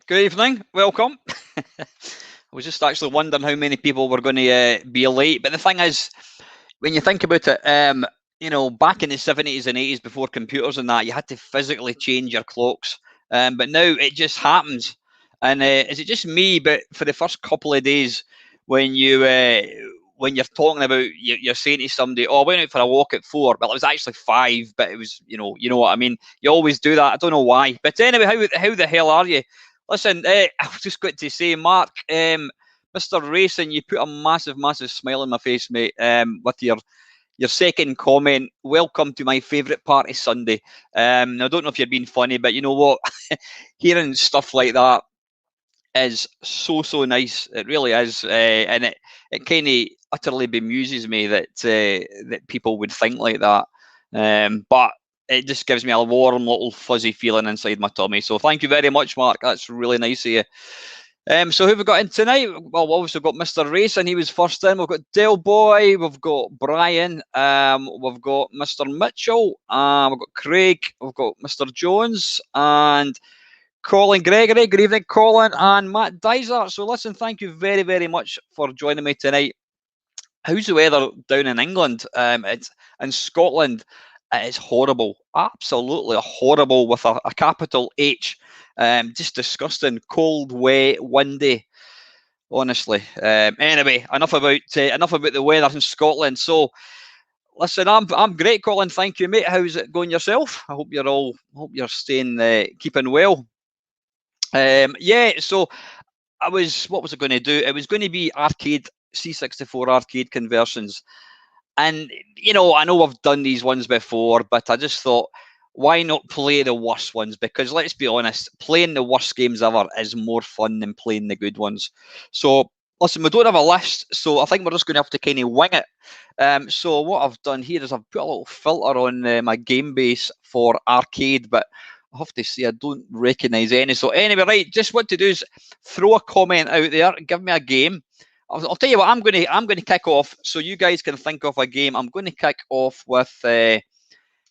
Good evening, welcome. I was just actually wondering how many people were going to be late, but the thing is, when you think about it, you know, back in the 70s and 80s before computers and that, you had to physically change your clocks, but now it just happens. And is it just me? But for the first couple of days, when when you're talking about, you're saying to somebody, "Oh, I went out for a walk at 4," well, it was actually 5, but it was, you know what I mean. You always do that. I don't know why, but anyway, how the hell are you? Listen, I've just got to say, Mark, Mr. Racing, you put a massive, massive smile on my face, mate, with your second comment. Welcome to my favourite part of Sunday. Now, I don't know if you're being funny, but you know what? Hearing stuff like that is so nice. It really is, and it kind of utterly bemuses me that that people would think like that. But it just gives me a warm little fuzzy feeling inside my tummy. So thank you very much, Mark. That's really nice of you. So who have we got in tonight? Well, we've obviously got Mr. Racing. He was first in. We've got Del Boy. We've got Brian. We've got Mr. Mitchell. We've got Craig. We've got Mr. Jones and Colin Gregory. Good evening, Colin and Matt Dizer. So listen, thank you very, very much for joining me tonight. How's the weather down in England? It's in Scotland. It's horrible, absolutely horrible, with a capital H. Just disgusting, cold, wet, windy. Honestly. Anyway, enough about the weather in Scotland. So, listen, I'm great, Colin. Thank you, mate. How's it going yourself? I hope you're staying, keeping well. Yeah. So, what was I going to do? It was going to be arcade C64 arcade conversions. And, you know, I know I've done these ones before, but I just thought, why not play the worst ones? Because let's be honest, playing the worst games ever is more fun than playing the good ones. So listen, we don't have a list, so I think we're just going to have to kind of wing it. So what I've done here is I've put a little filter on my game base for arcade, but I have to say I don't recognise any. So anyway, right, just what to do is throw a comment out there, give me a game. I'll tell you what, I'm going to kick off, so you guys can think of a game. I'm going to kick off with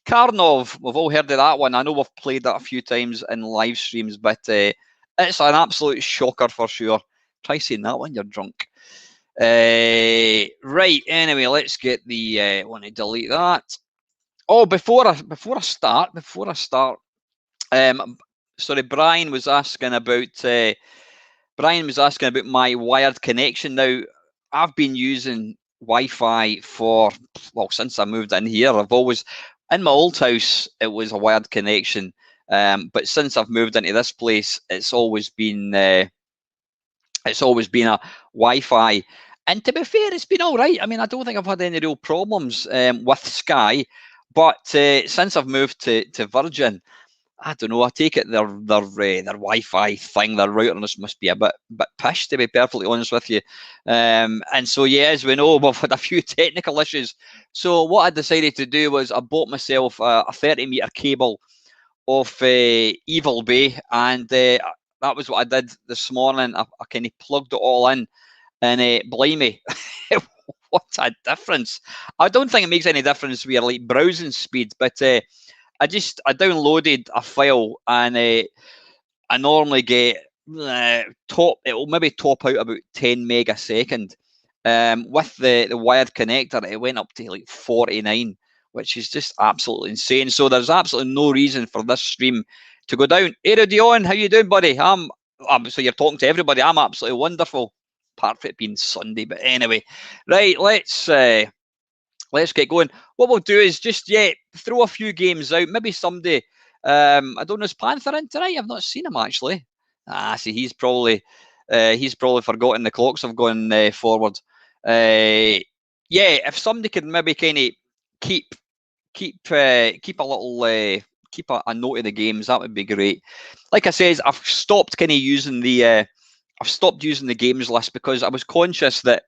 Karnov. We've all heard of that one. I know we've played that a few times in live streams, but it's an absolute shocker for sure. Try saying that when you're drunk. Right, anyway, let's get the... I want to delete that. Oh, before I start, sorry, Brian was asking about my wired connection. Now, I've been using Wi-Fi for, well, since I moved in here. I've always, in my old house, it was a wired connection. But since I've moved into this place, it's always been a Wi-Fi. And to be fair, it's been all right. I mean, I don't think I've had any real problems with Sky. But since I've moved to Virgin, I don't know. I take it their Wi-Fi thing, their router must be a bit pish, to be perfectly honest with you. And so yeah, as we know, we've had a few technical issues. So what I decided to do was I bought myself a 30-meter cable off Evil Bay, and that was what I did this morning. I kind of plugged it all in, and blimey, what a difference! I don't think it makes any difference with your like browsing speed, but I downloaded a file, and I normally get it'll maybe top out about 10 meg a second. With the wired connector, it went up to like 49, which is just absolutely insane. So there's absolutely no reason for this stream to go down. Hey, Dion, how you doing, buddy? So you're talking to everybody. I'm absolutely wonderful, apart from it being Sunday. But anyway, right, let's get going. What we'll do is just throw a few games out. Maybe somebody, I don't know, is Panther in tonight? I've not seen him actually. See, he's probably forgotten the clocks have gone forward. If somebody could maybe kind of keep a little keep a note of the games, that would be great. Like I said, I've stopped kind of using the games list because I was conscious that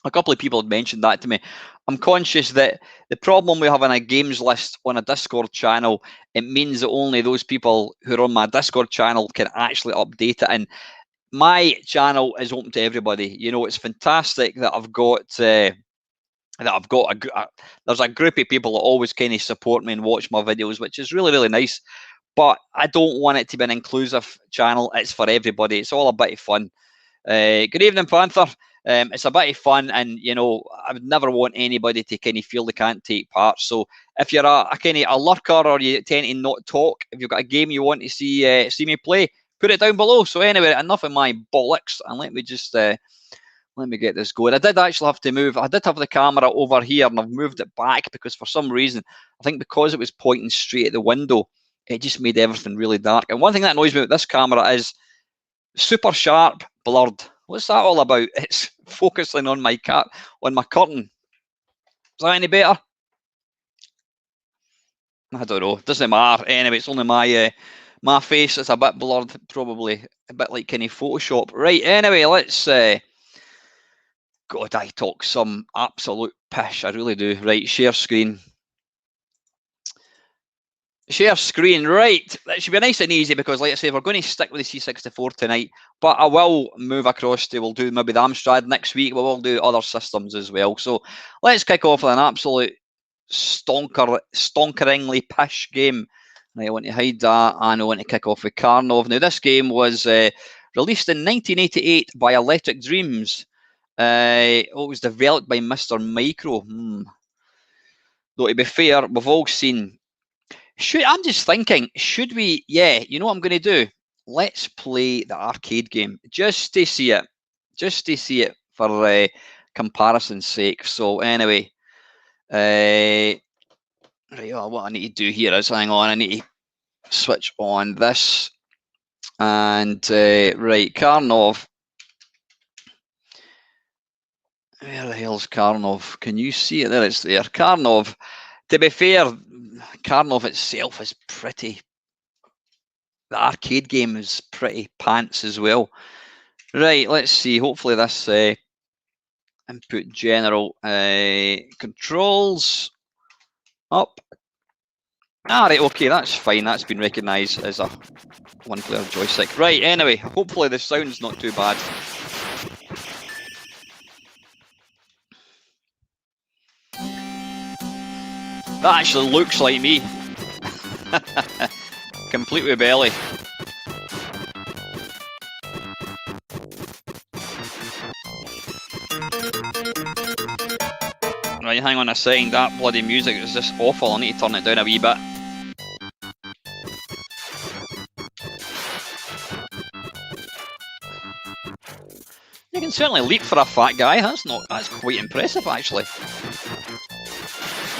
a couple of people had mentioned that to me. I'm conscious that the problem with having a games list on a Discord channel, it means that only those people who are on my Discord channel can actually update it. And my channel is open to everybody. You know, it's fantastic that I've got there's a group of people that always kind of support me and watch my videos, which is really, really nice. But I don't want it to be an inclusive channel. It's for everybody. It's all a bit of fun. Good evening, Panther. It's a bit of fun, and you know, I would never want anybody to kind of feel they can't take part. So if you're a kind of a lurker, or you tend to not talk, if you've got a game you want to see me play, put it down below. So anyway, enough of my bollocks, and let me just let me get this going. I did actually have to move. I did have the camera over here, and I've moved it back because for some reason, I think because it was pointing straight at the window, it just made everything really dark. And one thing that annoys me with this camera is super sharp, blurred. What's that all about? It's focusing on my curtain. Is that any better? I don't know. Doesn't matter. Anyway, it's only my face. It's a bit blurred, probably a bit like kind of Photoshop. Right. Anyway, let's. God, I talk some absolute pish. I really do. Right. Share screen. Share screen, right. That should be nice and easy because, like I say, we're going to stick with the C64 tonight, but I will move across to, we'll do maybe the Amstrad next week, but we'll do other systems as well. So let's kick off with an absolute stonkeringly pish game. Right, I want to hide that, and I want to kick off with Karnov. Now, this game was released in 1988 by Electric Dreams. It was developed by Mr. Micro. Though, to be fair, we've all seen... I'm just thinking, should we? Yeah, you know what I'm going to do? Let's play the arcade game just to see it for comparison's sake. So anyway, right, well, what I need to do here is, hang on, I need to switch on this, and right, Karnov. Where the hell's Karnov? Can you see it? There, it's there. Karnov, To be fair, Karnov itself is pretty. The arcade game is pretty pants as well. Right, let's see. Hopefully this input general controls up. Alright, okay, that's fine. That's been recognised as a one-player joystick. Right, anyway, hopefully the sound's not too bad. That actually looks like me. Complete with belly. Right, hang on a second. That bloody music is just awful. I need to turn it down a wee bit. You can certainly leap for a fat guy. That's quite impressive, actually.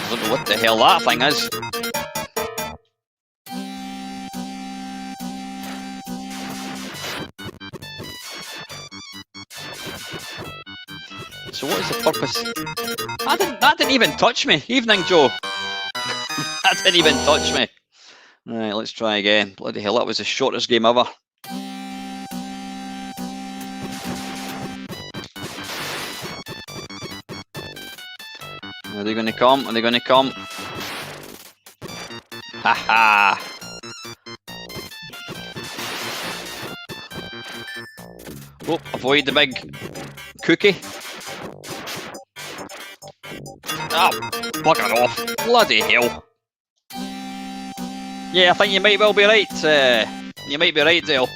I don't know what the hell that thing is. So what is the purpose? That didn't even touch me. Evening, Joe. That didn't even touch me. Right, let's try again. Bloody hell, that was the shortest game ever. Are they going to come? Are they going to come? Haha! Oh, avoid the big cookie. Ah, bugger off. Bloody hell. Yeah, I think you might well be right. You might be right, Dale.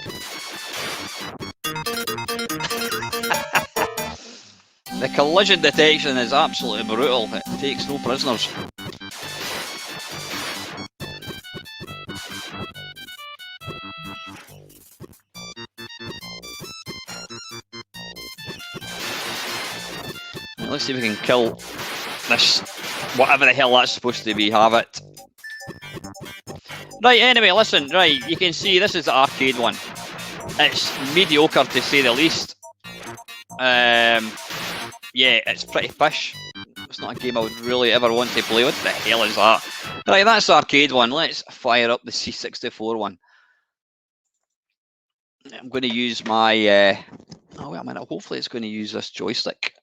The collision detection is absolutely brutal. It takes no prisoners. Right, let's see if we can kill this, whatever the hell that's supposed to be. Have it. Right, anyway, listen, right, you can see this is the arcade one. It's mediocre to say the least. Yeah, it's pretty fish. It's not a game I would really ever want to play. What the hell is that? Right, that's the arcade one. Let's fire up the C64 one. I'm going to use my... oh, wait a minute. Hopefully it's going to use this joystick.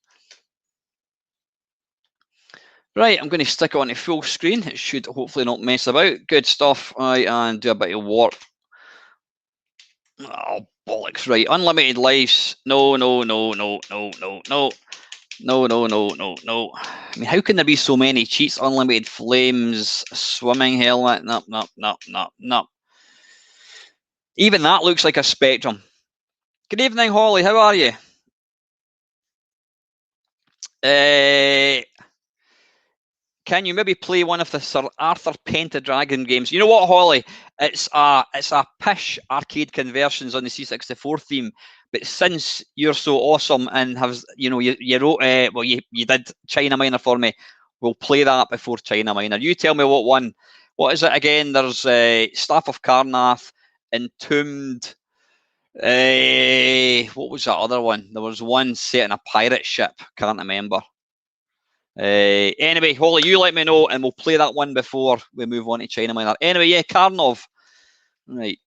Right, I'm going to stick it on a full screen. It should hopefully not mess about. Good stuff. Right, and do a bit of warp. Oh, bollocks. Right, unlimited lives. No, no, no, no, no, no, no. No, no, no, no, no. I mean, how can there be so many cheats? Unlimited flames, swimming helmet. No, no, no, no, no. Even that looks like a spectrum. Good evening, Holly. How are you? Can you maybe play one of the Sir Arthur Pentadragon games? You know what, Holly? It's a pish arcade conversions on the C64 theme. But since you're so awesome and have you wrote well you did China Minor for me, we'll play that before China Minor. You tell me what one. What is it again? There's Staff of Karnov, Entombed. What was that other one? There was one set in a pirate ship. Can't remember. Anyway, Holly, you let me know and we'll play that one before we move on to China Minor. Anyway, yeah, Karnov. Right.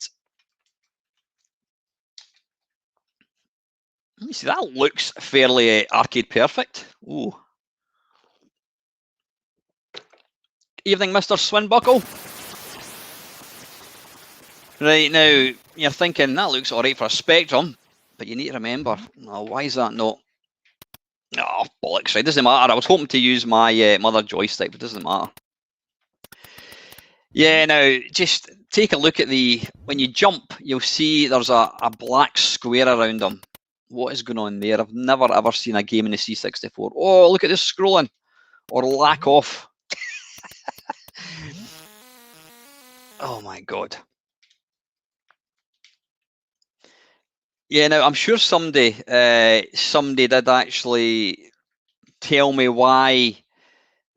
Let me see, that looks fairly arcade perfect. Ooh. Evening, Mr. Swinbuckle. Right, now, you're thinking, that looks alright for a Spectrum, but you need to remember, oh, why is that not? Oh, bollocks, right, doesn't matter. I was hoping to use my mother joystick, but it doesn't matter. Yeah, now, just take a look at when you jump, you'll see there's a black square around them. What is going on there? I've never ever seen a game in the C64. Oh, look at this scrolling. Or lack of. Oh my god. Yeah, now I'm sure somebody did actually tell me why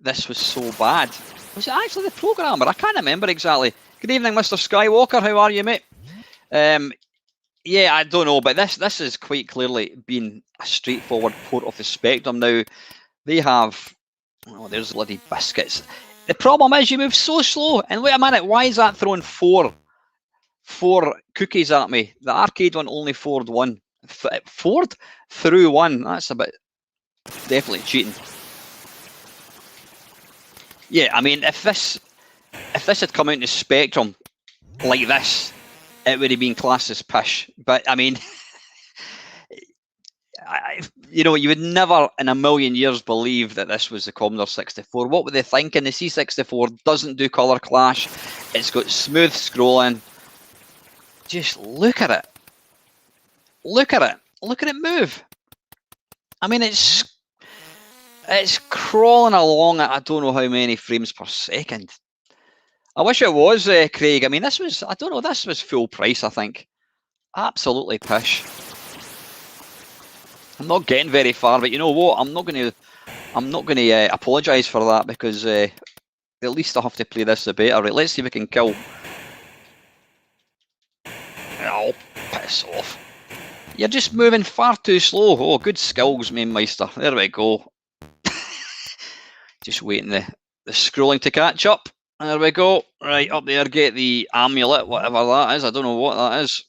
this was so bad. Was it actually the programmer? I can't remember exactly. Good evening, Mr. Skywalker. How are you, mate? Yeah, I don't know, but this has quite clearly been a straightforward port of the Spectrum. Now, they have... Oh, there's bloody biscuits. The problem is you move so slow. And wait a minute, why is that throwing four cookies at me? The arcade one only forward one. Forward through one. That's a bit definitely cheating. Yeah, I mean, if this had come out in the Spectrum like this, it would have been classed as pish. But I mean, you know, you would never in a million years believe that this was the Commodore 64. What were they thinking? The C64 doesn't do color clash. It's got smooth scrolling. Just look at it. Look at it. Look at it move. I mean, it's crawling along at I don't know how many frames per second. I wish it was, Craig. I mean, this was, I don't know, this was full price, I think. Absolutely pish. I'm not getting very far, but you know what? I'm not going to apologise for that, because at least I have to play this the better. Right, let's see if we can kill. Oh, piss off. You're just moving far too slow. Oh, good skills, Mamemeister. There we go. Just waiting the scrolling to catch up. There we go. Right, up there, get the amulet, whatever that is. I don't know what that is.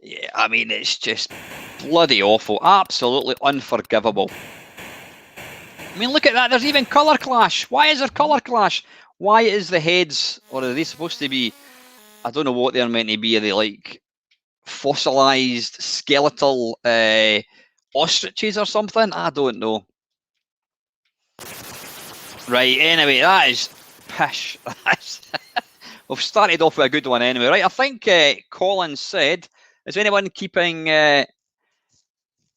Yeah, I mean, it's just bloody awful. Absolutely unforgivable. I mean, look at that. There's even colour clash. Why is there colour clash? Why is the heads, or are they supposed to be, I don't know what they're meant to be. Are they like fossilised skeletal ostriches or something? I don't know. Right, anyway, that is pish. We've started off with a good one anyway. Right, I think Colin said, is anyone keeping a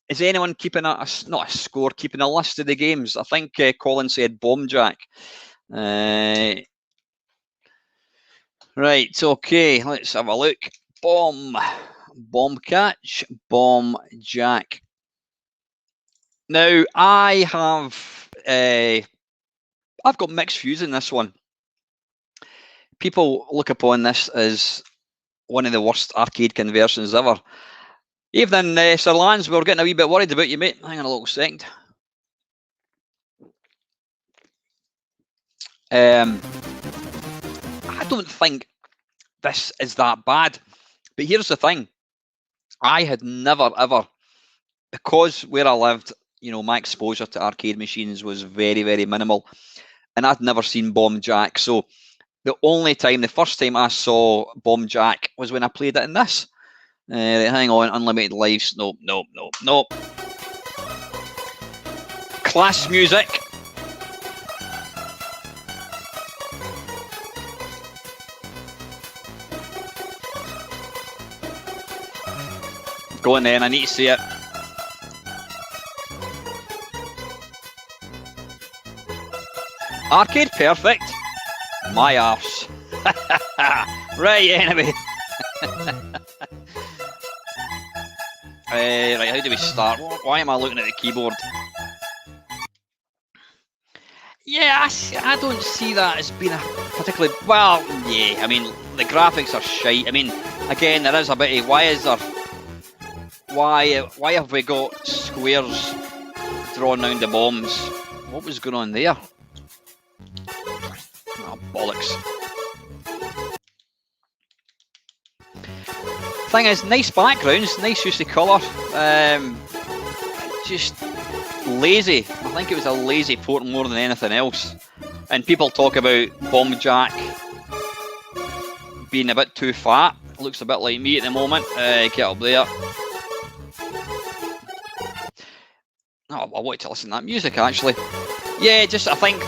not a score, keeping a list of the games? I think Colin said Bomb Jack. Right, okay, let's have a look. Bomb Catch, Bomb Jack. Now, I've got mixed views in this one. People look upon this as one of the worst arcade conversions ever. Evening, Sir Lance. We were getting a wee bit worried about you, mate. Hang on a little second. I don't think this is that bad. But here's the thing. I had never, ever, because where I lived, you know, my exposure to arcade machines was very, very minimal. And I'd never seen Bomb Jack. So the first time I saw Bomb Jack was when I played it in this. Hang on, unlimited lives. Nope. Class music. Go on then, I need to see it. Arcade perfect. My arse. Right, anyway. Right, how do we start? Why am I looking at the keyboard? Yeah, I don't see that as being a particularly... Well, yeah, I mean, the graphics are shite. I mean, again, there is a bit of... Why have we got squares drawn around the bombs? What was going on there? Oh, bollocks. Thing is, nice backgrounds, nice use of colour. Just lazy. I think it was a lazy port more than anything else. And people talk about Bomb Jack being a bit too fat. Looks a bit like me at the moment. Get up there. Oh, I wanted to listen to that music actually. Yeah, just I think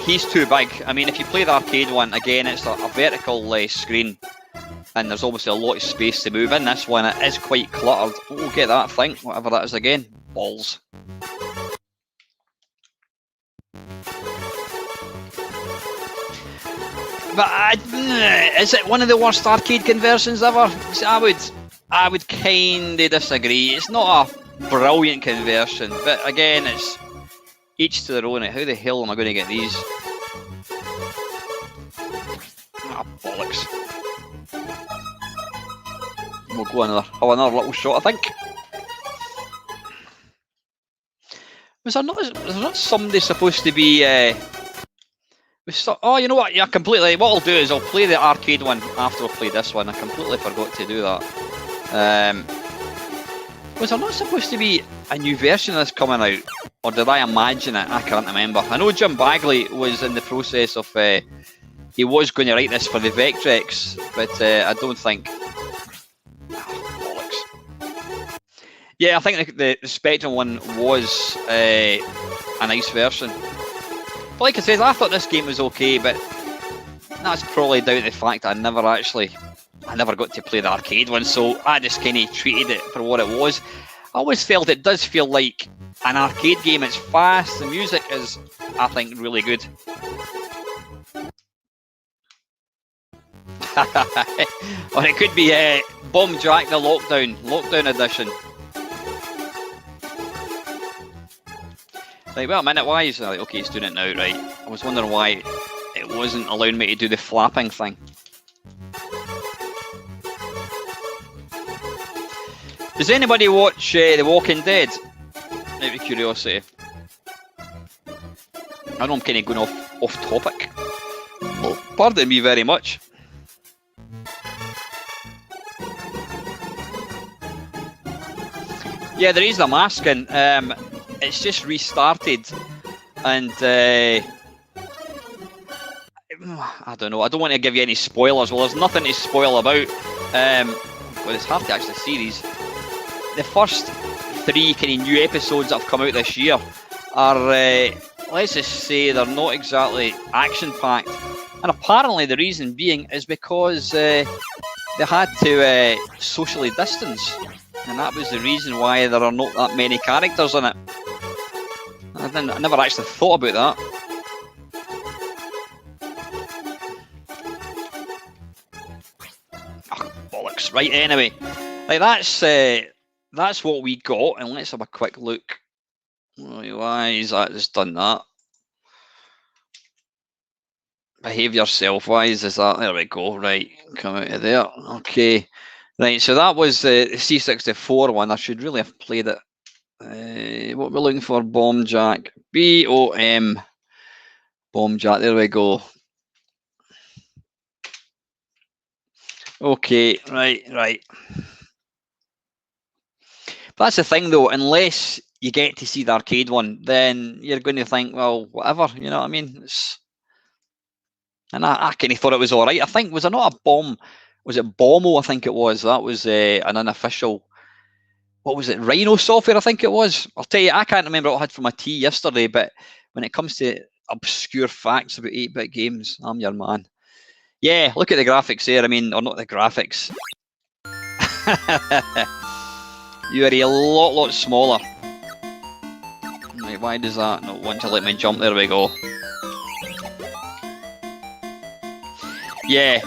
he's too big. I mean, if you play the arcade one, again, it's a vertical screen, and there's obviously a lot of space to move. In this one, it is quite cluttered. We'll get that thing, whatever that is again. Balls. But is it one of the worst arcade conversions ever? I would kind of disagree. It's not a brilliant conversion, but again, it's each to their own. How the hell am I going to get these? Ah, bollocks. We'll go have another little shot, I think. Was there not somebody supposed to be? Oh, you know what? Yeah, completely. What I'll do is I'll play the arcade one after I play this one. I completely forgot to do that. Was there not supposed to be a new version of this coming out, or did I imagine it? I can't remember. I know Jim Bagley was in the process of. He was going to write this for the Vectrex, but I don't think. Yeah, I think the Spectrum one was a nice version. But like I said, I thought this game was okay, but that's probably down to the fact that I never got to play the arcade one, so I just kind of treated it for what it was. I always felt it does feel like an arcade game. It's fast, the music is, I think, really good. Or it could be Bomb Jack the Lockdown Edition. Right, well, a minute, why is that? Okay, it's doing it now, right. I was wondering why it wasn't allowing me to do the flapping thing. Does anybody watch The Walking Dead? Out of curiosity. I know I'm kind of going off topic. Well, pardon me very much. Yeah, the reason I'm asking, it's just restarted, and I don't know. I don't want to give you any spoilers. Well, there's nothing to spoil about. Well, it's hard to actually see these. The first 3 kind of new episodes that have come out this year are, let's just say, they're not exactly action-packed. And apparently the reason being is because they had to socially distance. And that was the reason why there are not that many characters in it. I never actually thought about that. Oh, bollocks. Right, anyway. Like, that's what we got, and let's have a quick look. Why is that just done that? Behave yourself. Why is that? There we go. Right, come out of there. Okay. Right, so that was the C64 one. I should really have played it. What we're looking for, Bomb Jack. B-O-M. Bomb Jack, there we go. Okay, right. But that's the thing though, unless you get to see the arcade one, then you're going to think, well, whatever, you know what I mean? And I kind of thought it was all right. I think, was there not a bomb? Was it Bombo? I think it was. That was an unofficial. What was it? Rhino software, I think it was. I'll tell you, I can't remember what I had for my tea yesterday, but when it comes to obscure facts about 8-bit games, I'm your man. Yeah, look at the graphics there. I mean, or not the graphics. You are a lot smaller. Right, why does that not want to let me jump? There we go. Yeah,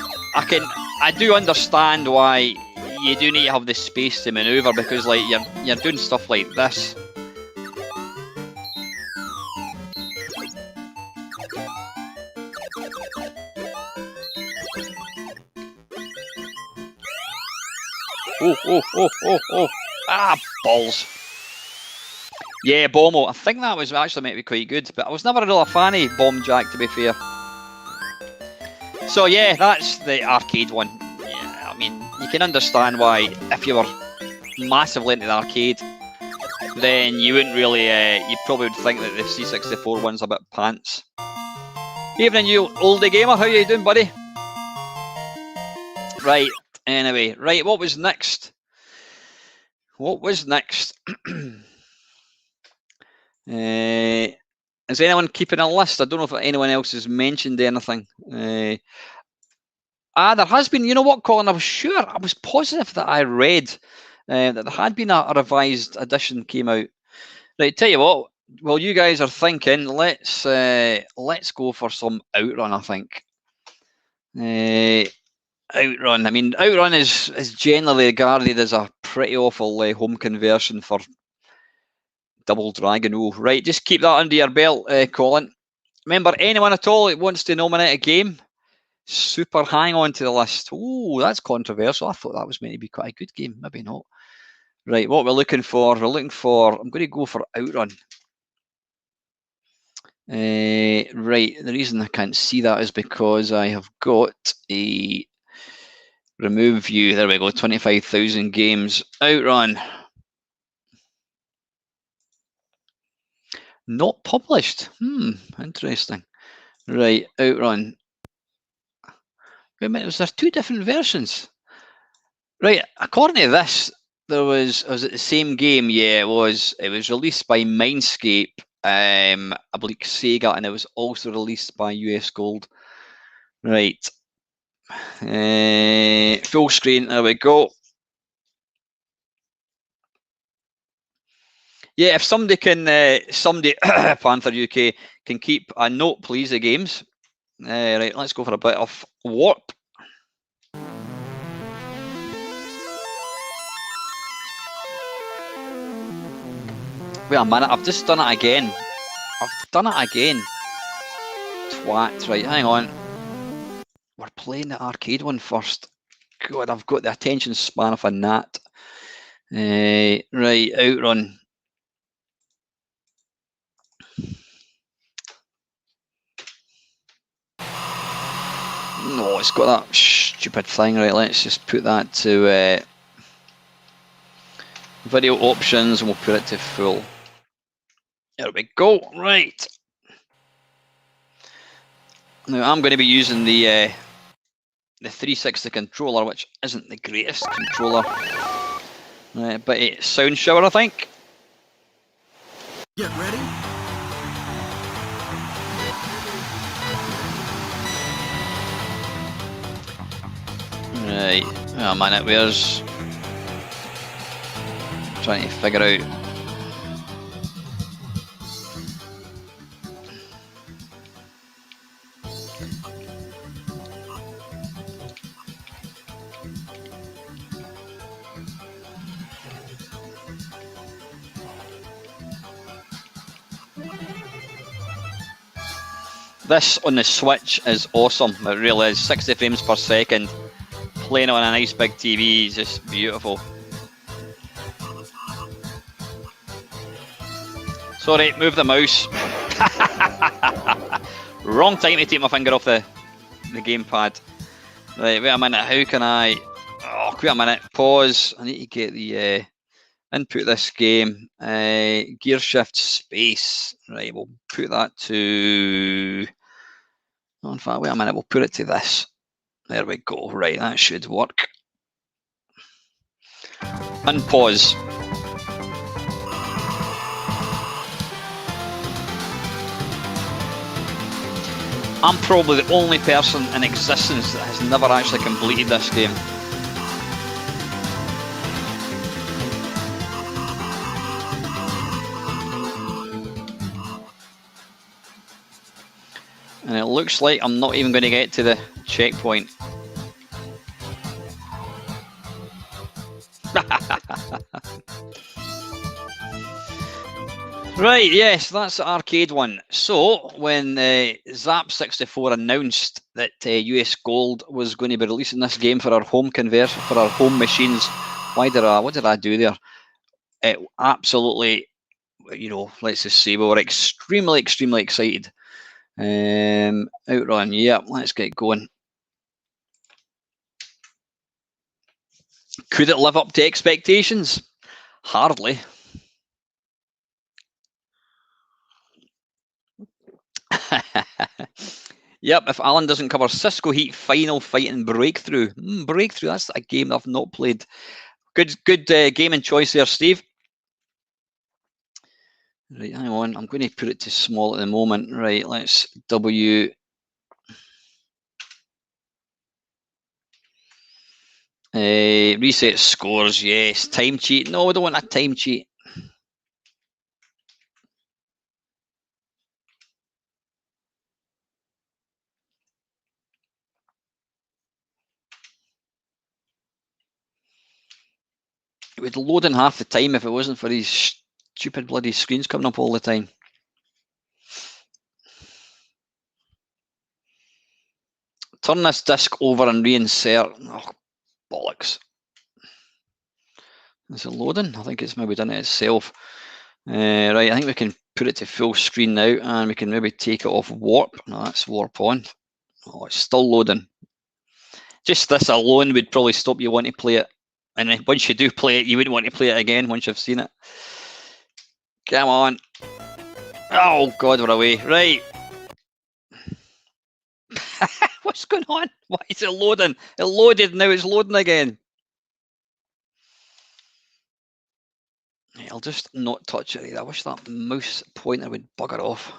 I do understand why you do need to have the space to maneuver, because like you're doing stuff like this. Oh. Ah, balls. Yeah, Bombo. I think that was actually meant to be quite good, but I was never a real fan of Bomb Jack, to be fair. So yeah, that's the arcade one. Yeah, I mean, you can understand why if you were massively into the arcade, then you wouldn't really, you probably would think that the C64 one's a bit pants. Evening, you oldie gamer. How you doing, buddy? Right. Anyway, right. What was next? Is anyone keeping a list? I don't know if anyone else has mentioned anything. There has been. You know what, Colin? I was positive that I read that there had been a revised edition came out. Right, tell you what. Well, you guys are thinking, let's go for some OutRun. I think. OutRun. I mean, OutRun is generally regarded as a pretty awful home conversion for Double Dragon. Oh, right, just keep that under your belt, Colin. Remember, anyone at all that wants to nominate a game, super hang on to the list. Oh, that's controversial. I thought that was meant to be quite a good game. Maybe not. Right, what we're looking for, I'm going to go for OutRun. Right, the reason I can't see that is because I have got a remove view. There we go, 25,000 games. OutRun. Not published. Interesting. Right, OutRun. Wait a minute, was there two different versions? Right, according to this, was it the same game? Yeah, it was. It was released by Mindscape, I believe Sega, and it was also released by US Gold. Right. Full screen, there we go. Yeah, if somebody can, Panther UK can keep a note, please, of games. Right, let's go for a bit of Warp. Wait a minute, I've just done it again. I've done it again. Twat, right, hang on. We're playing the arcade one first. God, I've got the attention span of a gnat. Right, OutRun. No, it's got that stupid thing. Right, let's just put that to video options and we'll put it to full. There we go. Right. Now I'm going to be using the 360 controller, which isn't the greatest controller. Right, but it's sound shower, I think. Get ready. Right, oh man, it was trying to figure out. This on the Switch is awesome. It really is. 60 frames per second. Playing on a nice big TV is just beautiful. Sorry, move the mouse. Wrong time to take my finger off the gamepad. Right, wait a minute. How can I? Oh, wait a minute. Pause. I need to get the input this game. Gear shift space. Right, we'll put that to. Oh, in fact, wait a minute. We'll put it to this. There we go. Right, that should work. Unpause. I'm probably the only person in existence that has never actually completed this game. And it looks like I'm not even going to get to the checkpoint. Right, yes, that's the arcade one. So, when Zap64 announced that US Gold was going to be releasing this game for our home for our home machines, what did I do there? It absolutely, let's just say we were extremely, extremely excited. OutRun, yeah, let's get going. Could it live up to expectations? Hardly. Yep, if Alan doesn't cover Cisco Heat Final Fighting Breakthrough. Breakthrough, that's a game I've not played. Good gaming choice there, Steve. Right, hang on, I'm going to put it to small at the moment. Right, let's W. Reset scores, yes. Time cheat. No, we don't want a time cheat. It would load in half the time if it wasn't for these stupid bloody screens coming up all the time. Turn this disc over and reinsert. Oh, bollocks. Is it loading? I think it's maybe done it itself. Right, I think we can put it to full screen now, and we can maybe take it off warp. No, that's warp on. Oh, it's still loading. Just this alone would probably stop you wanting to play it. And then once you do play it, you wouldn't want to play it again once you've seen it. Come on. Oh, God, we're away. Right. What's going on? Why is it loading? It loaded, now it's loading again. I'll just not touch it. I wish that mouse pointer would bugger off.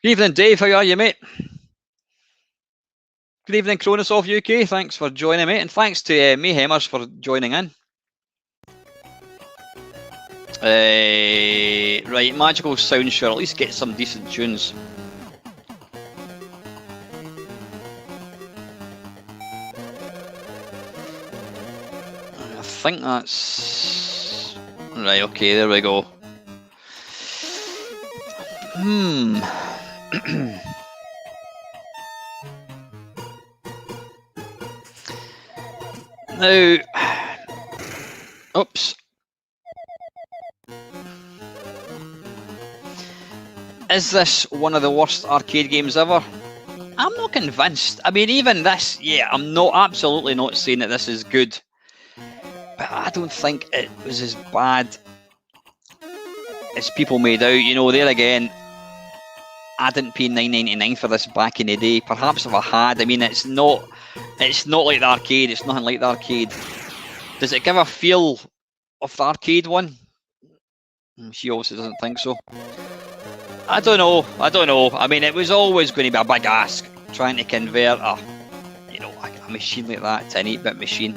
Good evening, Dave. How are you, mate? Good evening, Kronosoft UK. Thanks for joining, mate. And thanks to Mayhemers for joining in. Right, Magical Sound Sure. At least get some decent tunes. I think that's... Right, okay, there we go. Now... Oops. Is this one of the worst arcade games ever? I'm not convinced. I mean, even this, yeah, I'm not absolutely not saying that this is good. But I don't think it was as bad as people made out. You know, there again, I didn't pay $9.99 for this back in the day. Perhaps if I had, I mean, it's not like the arcade. It's nothing like the arcade. Does it give a feel of the arcade one? She also doesn't think so. I don't know. I mean, it was always going to be a big ask trying to convert a machine like that to an 8-bit machine.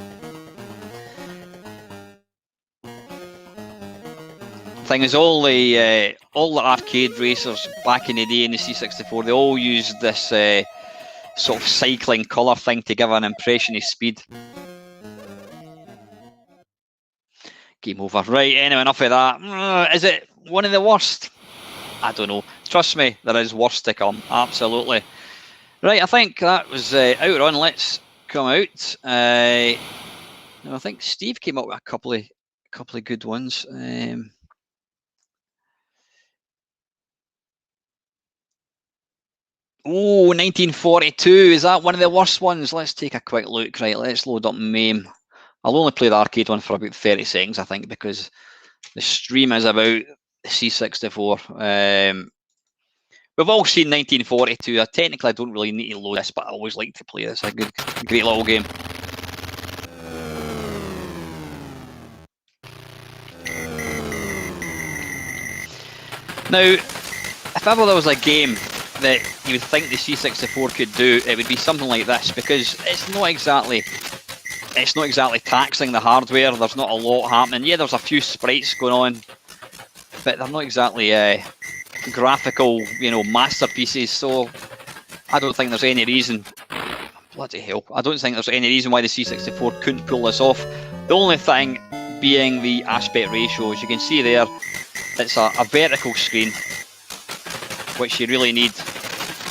Thing is, all the arcade racers back in the day in the C64, they all used this sort of cycling colour thing to give an impression of speed. Game over. Right, anyway, enough of that. Is it one of the worst? I don't know. Trust me, there is worse to come. Absolutely. Right, I think that was OutRun. Let's come out. I think Steve came up with a couple of good ones. 1942. Is that one of the worst ones? Let's take a quick look. Right, let's load up MAME. I'll only play the arcade one for about 30 seconds, I think, because the stream is about the C64. We've all seen 1942. Technically, I don't really need to load this, but I always like to play this. It's a great little game. Now, if ever there was a game that you would think the C64 could do, it would be something like this, because it's not exactly taxing the hardware. There's not a lot happening. Yeah, there's a few sprites going on, but they're not exactly graphical, masterpieces. So I don't think there's any reason. Bloody hell! I don't think there's any reason why the C64 couldn't pull this off. The only thing being the aspect ratio. As you can see there, it's a vertical screen, which you really need,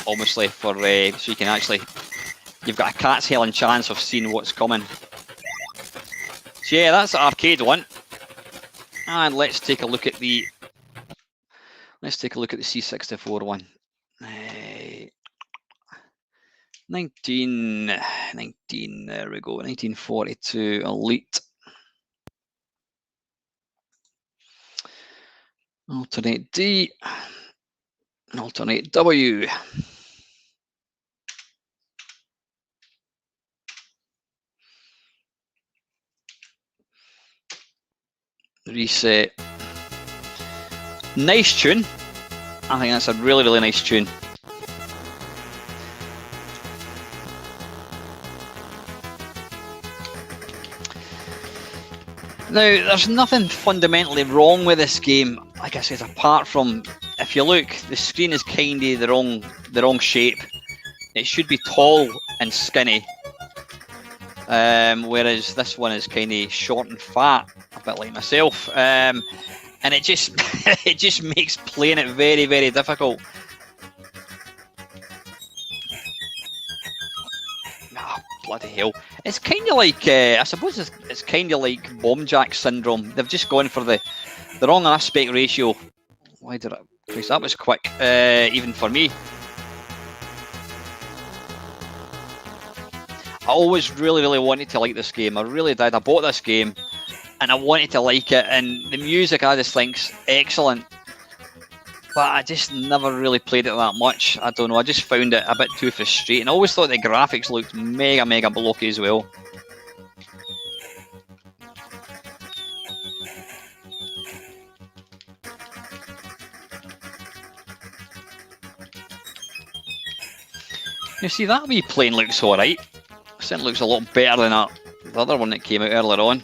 obviously, for so you can actually. You've got a cat's hell and chance of seeing what's coming. So yeah, that's the arcade one. And let's take a look at the C64 one. 19, there we go, 1942 Elite. Alternate D, alternate W. Reset. Nice tune. I think that's a really, really nice tune. Now, there's nothing fundamentally wrong with this game, like I said, apart from, if you look, the screen is kind of the wrong shape. It should be tall and skinny, whereas this one is kind of short and fat, a bit like myself, and it just it just makes playing it very, very difficult. Ah, bloody hell! It's kind of like I suppose it's kind of like Bomb Jack syndrome. They've just gone for the wrong aspect ratio Why did I... Christ, that was quick, even for me. I always really wanted to like this game. I really did. I bought this game and I wanted to like it, and the music I just think's excellent. But I just never really played it that much. I don't know, I just found it a bit too frustrating. I always thought the graphics looked mega blocky as well. You see, that wee plane looks alright. Certainly looks a lot better than the other one that came out earlier on.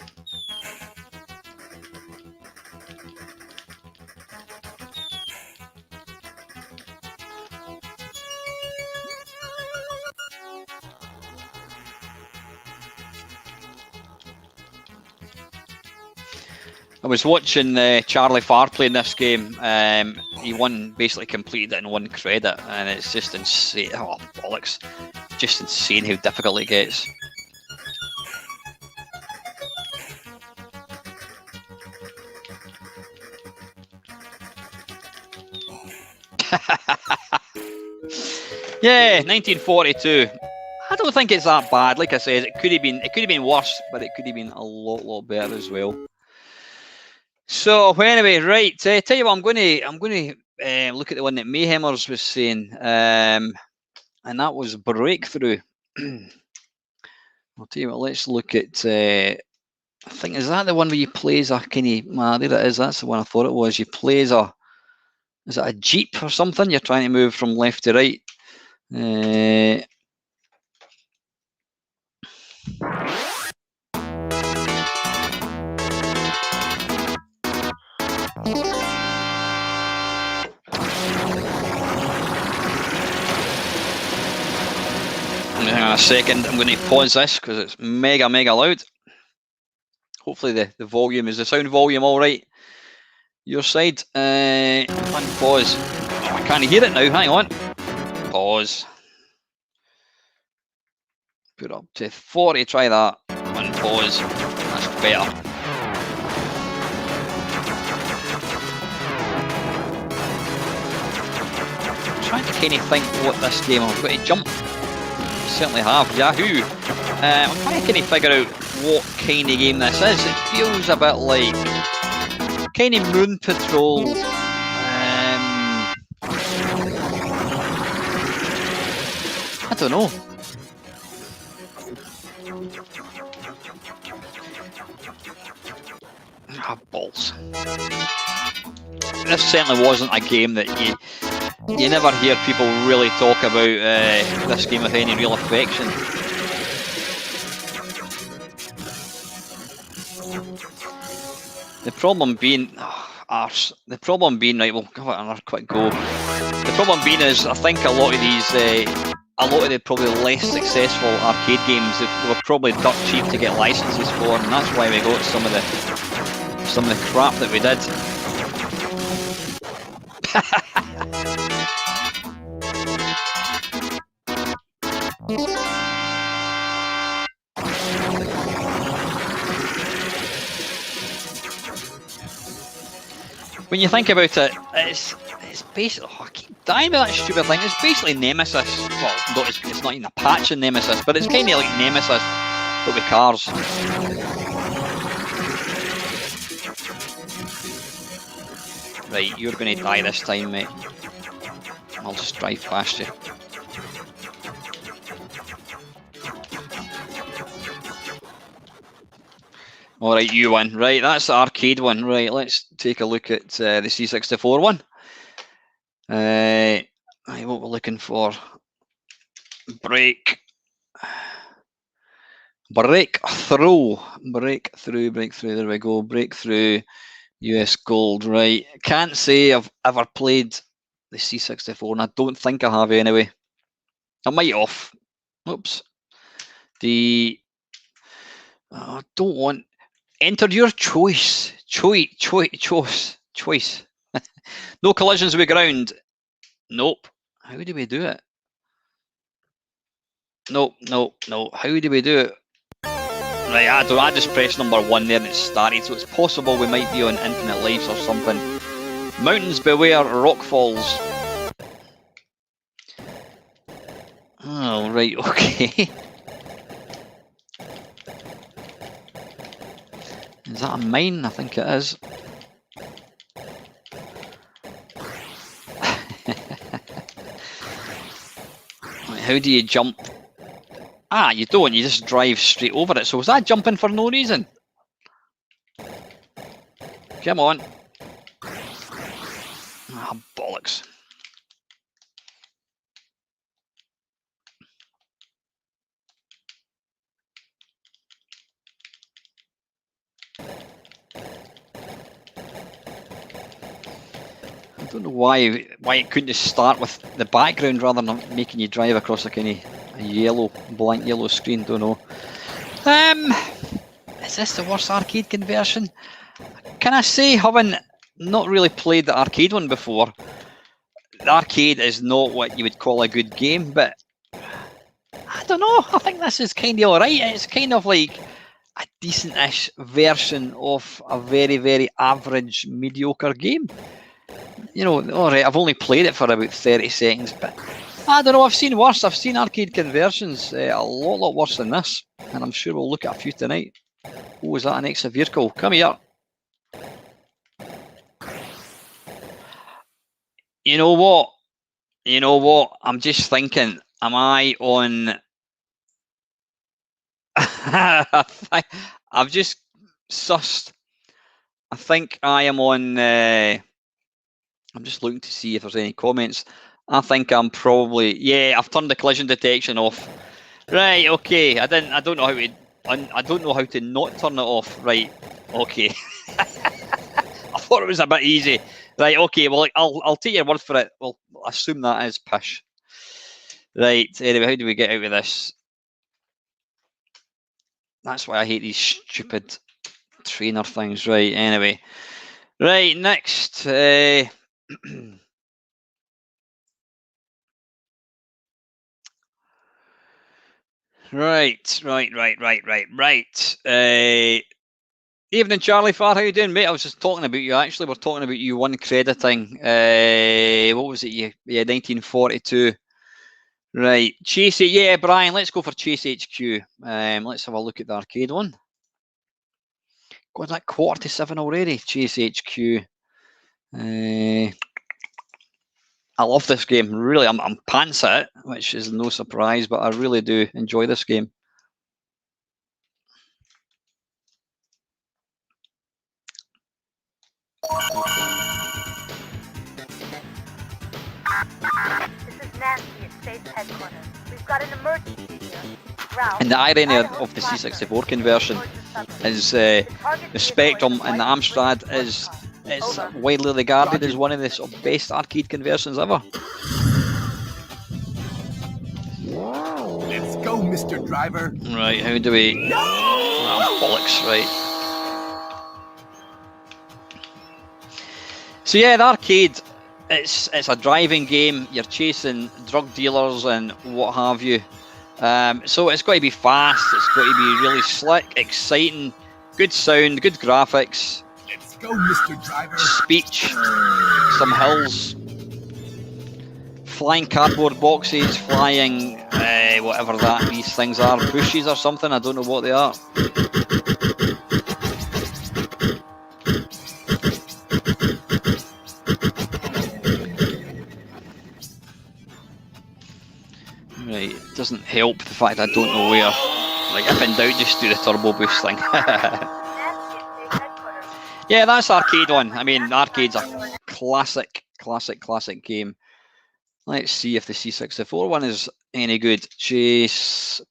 I was watching Charlie Farr playing this game. He basically completed it in 1 credit, and it's just insane. Oh, bollocks. Just insane how difficult it gets. Yeah, 1942. I don't think it's that bad. Like I said, it could have been worse, but it could have been a lot better as well. So anyway, right. Tell you what, I'm going to look at the one that Mayhemers was saying, and that was Breakthrough. I'll tell you what. Let's look at. I think, is that the one where you play as a kind of? There it is. That's the one I thought it was. You play as a. Is it a jeep or something? You're trying to move from left to right. Hang on a second, I'm going to pause this because it's mega loud. Hopefully the volume, is the sound volume all right your side? Unpause. Oh, I can't hear it now, hang on. Pause. Put up to 40, try that. Unpause. That's better. I'm trying to kind of think what this game, I've got to jump. Certainly have. Yahoo! I'm trying to kind of figure out what kind of game this is. It feels a bit like kind of Moon Patrol. I don't know. Ah, balls. This certainly wasn't a game that you never hear people really talk about this game with any real affection. The problem being, arse. The problem being, right, we'll give it another quick go. The problem being is, I think a lot of these, a lot of the probably less successful arcade games, they were probably dirt cheap to get licenses for, and that's why we got some of the crap that we did. When you think about it, it's basically, I keep dying with that stupid thing. It's basically Nemesis. Well, it's not even a patch in Nemesis, but it's kind of like Nemesis, but with cars. Right, you're going to die this time, mate. I'll just drive past you. Alright, you win. Right, that's the arcade one. Right, let's take a look at the C64 one. Right, what we're looking for. Breakthrough. There we go. Breakthrough. US Gold. Right. Can't say I've ever played the C64, and I don't think I have anyway. I might have. Oops. I don't want. Enter your choice. Choice. No collisions with ground. Nope. How do we do it? Nope. How do we do it? Right, I just pressed number 1 there and it started, so it's possible we might be on infinite lives or something. Mountains beware, rock falls. Oh, right, okay. Is that a mine? I think it is. How do you jump? Ah, you don't, you just drive straight over it. So was that jumping for no reason? Come on. Ah, bollocks. I don't know why it couldn't just start with the background rather than making you drive across a kind of a blank yellow screen. Don't know. Is this the worst arcade conversion? Can I say, having not really played the arcade one before, the arcade is not what you would call a good game, but I don't know. I think this is kind of alright. It's kind of like a decent-ish version of a very, very average, mediocre game. You know, alright, I've only played it for about 30 seconds, but I don't know, I've seen worse. I've seen arcade conversions a lot worse than this, and I'm sure we'll look at a few tonight. Oh, is that an extra vehicle? Come here. You know what? I'm just thinking, am I on... I've just sussed. I think I am on... I'm just looking to see if there's any comments. I think I'm probably... Yeah, I've turned the collision detection off. Right, okay. I don't know how to... I don't know how to not turn it off. Right, okay. I thought it was a bit easy. Right, okay, well, I'll take your word for it. Well, I'll assume that is pish. Right, anyway, how do we get out of this? That's why I hate these stupid trainer things. Right, anyway. Right, next. Right. Evening, Charlie Farr. How you doing, mate? I was just talking about you. Actually, we're talking about you one crediting. What was it? Yeah, 1942. Right, Chase. Yeah, Brian. Let's go for Chase HQ. Let's have a look at the arcade one. God, that 1:45 already. Chase HQ. I love this game. Really, I'm pants at it, which is no surprise, but I really do enjoy this game. This is Nancy at State's headquarters. We've got an emergency here. Ralph, And the irony of the C64 conversion is the Spectrum and the Amstrad is widely regarded as one of the sort of best arcade conversions ever. Let's go, Mr. Driver. Right, how do we... Oh, bollocks, right. So yeah, the arcade, it's a driving game. You're chasing drug dealers and what have you. So it's got to be fast, it's got to be really slick, exciting, good sound, good graphics. Let's go, Mr. Driver. Speech, some hills, flying cardboard boxes, flying whatever these things are, bushes or something, I don't know what they are. Right, it doesn't help the fact I don't know where. Like, if in doubt, just do the turbo boost thing. Yeah, that's arcade one. I mean, arcade's a classic game. Let's see if the C64 one is any good. Chase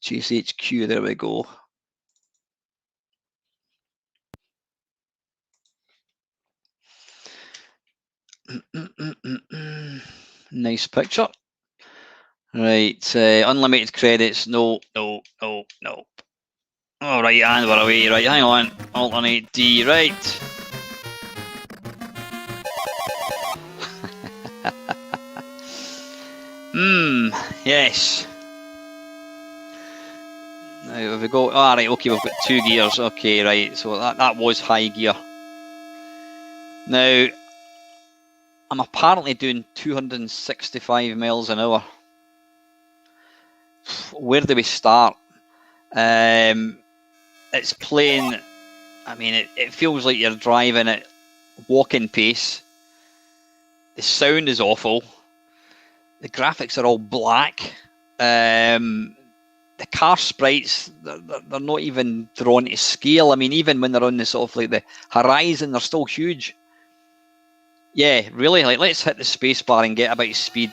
HQ, there we go. Nice picture. Right, unlimited credits. No. All right, and we're away. Right, hang on. Alternate D. Right. Yes. Now we go. All right, okay, we've got 2 gears. Okay, right. So that was high gear. Now, I'm apparently doing 265 miles an hour. Where do we start? It's playing, I mean, it feels like you're driving at walking pace. The sound is awful. The graphics are all black. The car sprites, they're not even drawn to scale. I mean, even when they're on the sort of like the horizon, they're still huge. Yeah, really, like, let's hit the space bar and get about speed.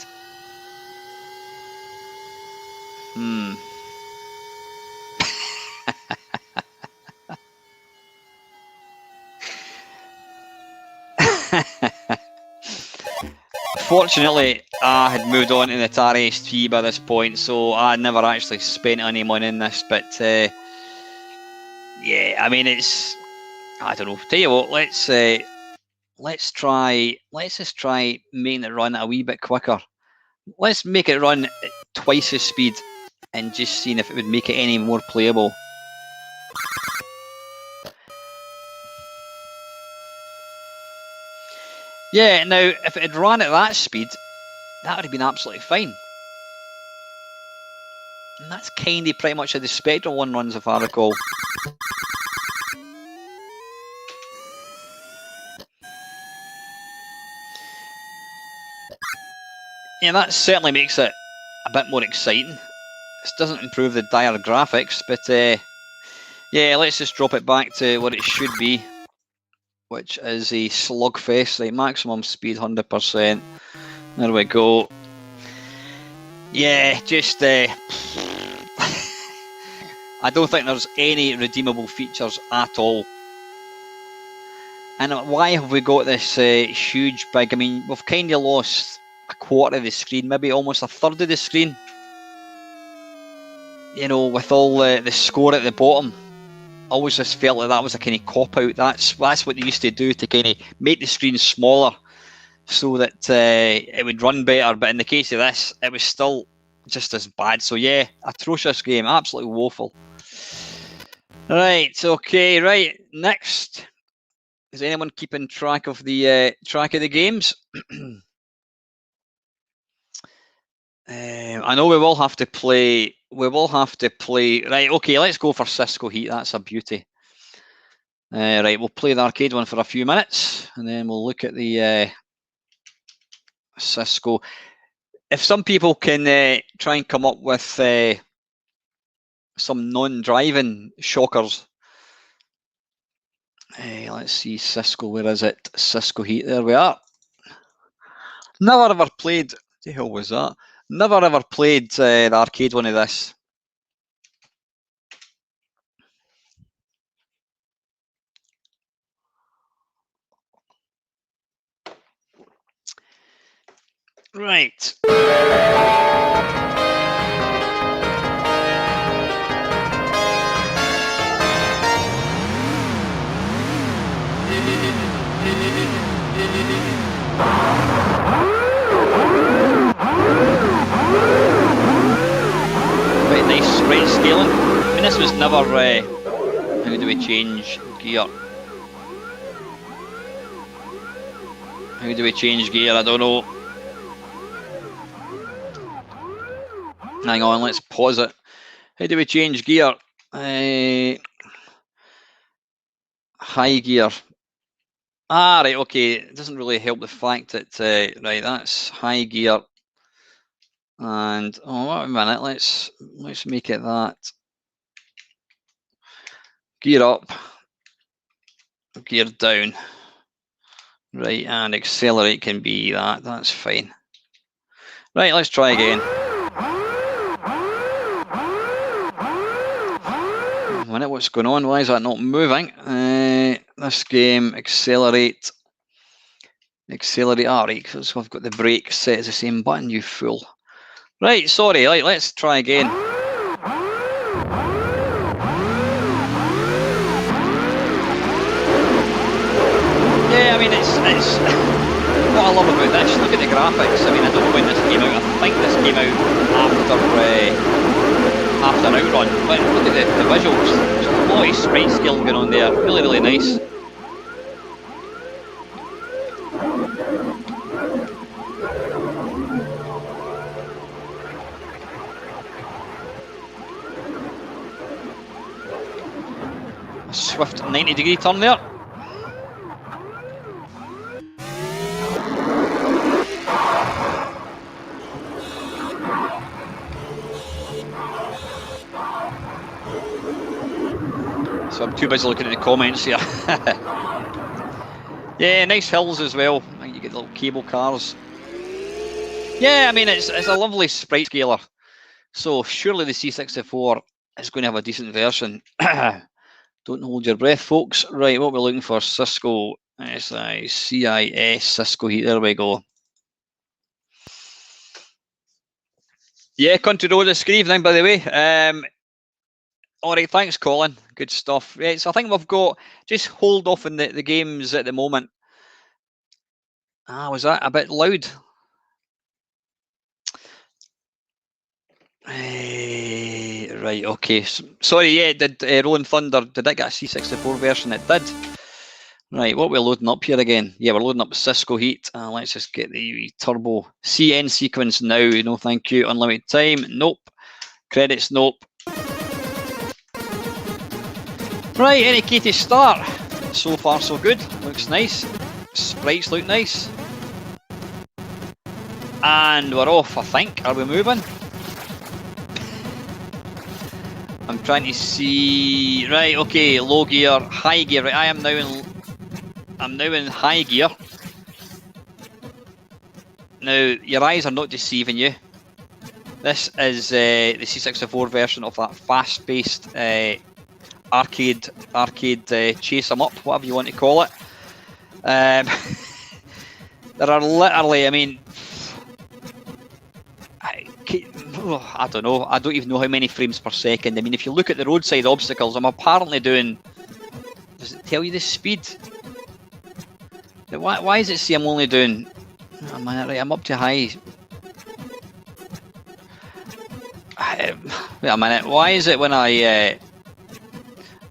Fortunately, I had moved on to the Atari ST by this point, so I never actually spent any money in this. But yeah, I mean, it's, I don't know. Tell you what, let's just try making it run a wee bit quicker. Let's make it run at twice the speed and just seeing if it would make it any more playable. Yeah, now, if it had run at that speed, that would have been absolutely fine. And that's kind of pretty much how the Spectral one runs, if I recall. Yeah, that certainly makes it a bit more exciting. This doesn't improve the dire graphics, but yeah, let's just drop it back to what it should be, which is a slugfest. Right, maximum speed 100%. There we go. Yeah, just I don't think there's any redeemable features at all. And why have we got this huge big? I mean, we've kind of lost a quarter of the screen, maybe almost a third of the screen. You know, with all the score at the bottom. Always just felt like that was a kind of cop-out. That's what they used to do, to kind of make the screen smaller so that it would run better. But in the case of this, it was still just as bad. So yeah, atrocious game, absolutely woeful. Right, okay, right. Next, is anyone keeping track of the games? I know we will have to play. Right, okay, let's go for Cisco Heat. That's a beauty. Right, we'll play the arcade one for a few minutes, and then we'll look at the Cisco. If some people can try and come up with some non-driving shockers. Let's see, Cisco, where is it? Cisco Heat, there we are. Never ever played, what the hell was that? Never ever played the arcade one of this. Right. Quite nice sprite scaling. I mean, this was never. How do we change gear? How do we change gear? I don't know. Hang on, let's pause it. How do we change gear? High gear. Ah, right, okay. It doesn't really help the fact that, right, that's high gear. And, oh, wait a minute, let's make it that. Gear up. Gear down. Right, and accelerate can be that. That's fine. Right, let's try again. A minute, what's going on? Why is that not moving? This game, accelerate. Ah, right, so I've got the brake set as the same button, you fool. Right, sorry, right, let's try again. Yeah, I mean, it's what I love about this. Look at the graphics. I mean, I don't know when this came out. I think this came out after OutRun. But look at the visuals. There's a lot of sprite scaling going on there. Really, really nice. swift 90-degree turn there. So I'm too busy looking at the comments here. Yeah, nice hills as well. You get little cable cars. Yeah, I mean, it's a lovely sprite scaler. So surely the C64 is going to have a decent version. Don't hold your breath, folks. Right, what we're looking for, Cisco SICIS, Cisco Heat. There we go. Yeah, Country Road, good evening, by the way. All right, thanks, Colin. Good stuff. Right, so I think we've got, just hold off in the games at the moment. Was that a bit loud? Right, okay. Sorry, yeah, did Rolling Thunder, did it get a C64 version? It did. Right, what we're loading up here again? Yeah, we're loading up Cisco Heat. Let's just get the turbo CN sequence now. No, thank you. Unlimited time. Nope. Credits. Nope. Right, any key to start. So far, so good. Looks nice. Sprites look nice. And we're off, I think. Are we moving? I'm trying to see. Right, okay. Low gear, high gear. Right, I'm now in high gear. Now, your eyes are not deceiving you. This is the C64 version of that fast-paced arcade chase 'em up, whatever you want to call it. There are literally, I mean, I don't know. I don't even know how many frames per second. I mean, if you look at the roadside obstacles, I'm apparently doing. Does it tell you the speed? Why does it say I'm only doing? Oh, man, right, I'm up to high. Wait a minute. Why is it when I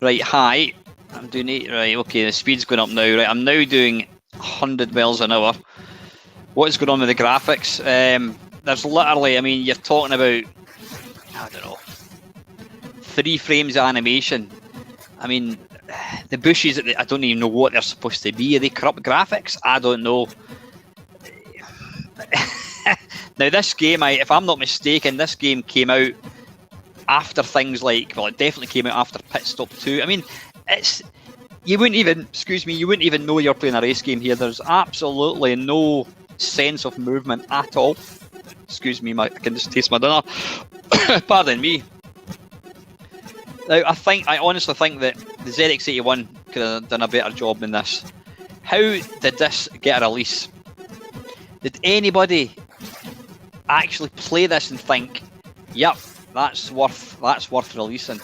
right high? I'm doing 8. Right. Okay. The speed's going up now. Right. I'm now doing 100 miles an hour. What is going on with the graphics? There's literally. I mean, you're talking about. I don't know. 3 frames of animation. I mean, the bushes. I don't even know what they're supposed to be. Are they corrupt graphics? I don't know. Now this game, if I'm not mistaken, this game came out after things like, well, it definitely came out after Pit Stop 2. I mean, you wouldn't even know you're playing a race game here. There's absolutely no sense of movement at all. Excuse me, I can just taste my dinner. Pardon me. Now, I honestly think that the ZX81 could have done a better job than this. How did this get a release? Did anybody actually play this and think, yep, that's worth releasing?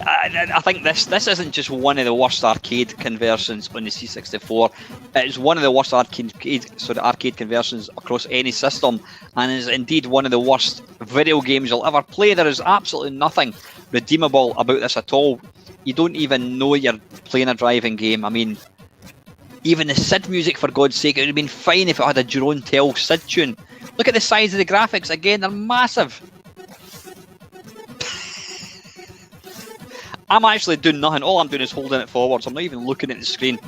I think this isn't just one of the worst arcade conversions on the C64. It is one of the worst arcade conversions across any system, and is indeed one of the worst video games you'll ever play. There is absolutely nothing redeemable about this at all. You don't even know you're playing a driving game. I mean, even the SID music, for God's sake, it would have been fine if it had a Jerome Tell SID tune. Look at the size of the graphics. Again, they're massive. I'm actually doing nothing. All I'm doing is holding it forwards. I'm not even looking at the screen.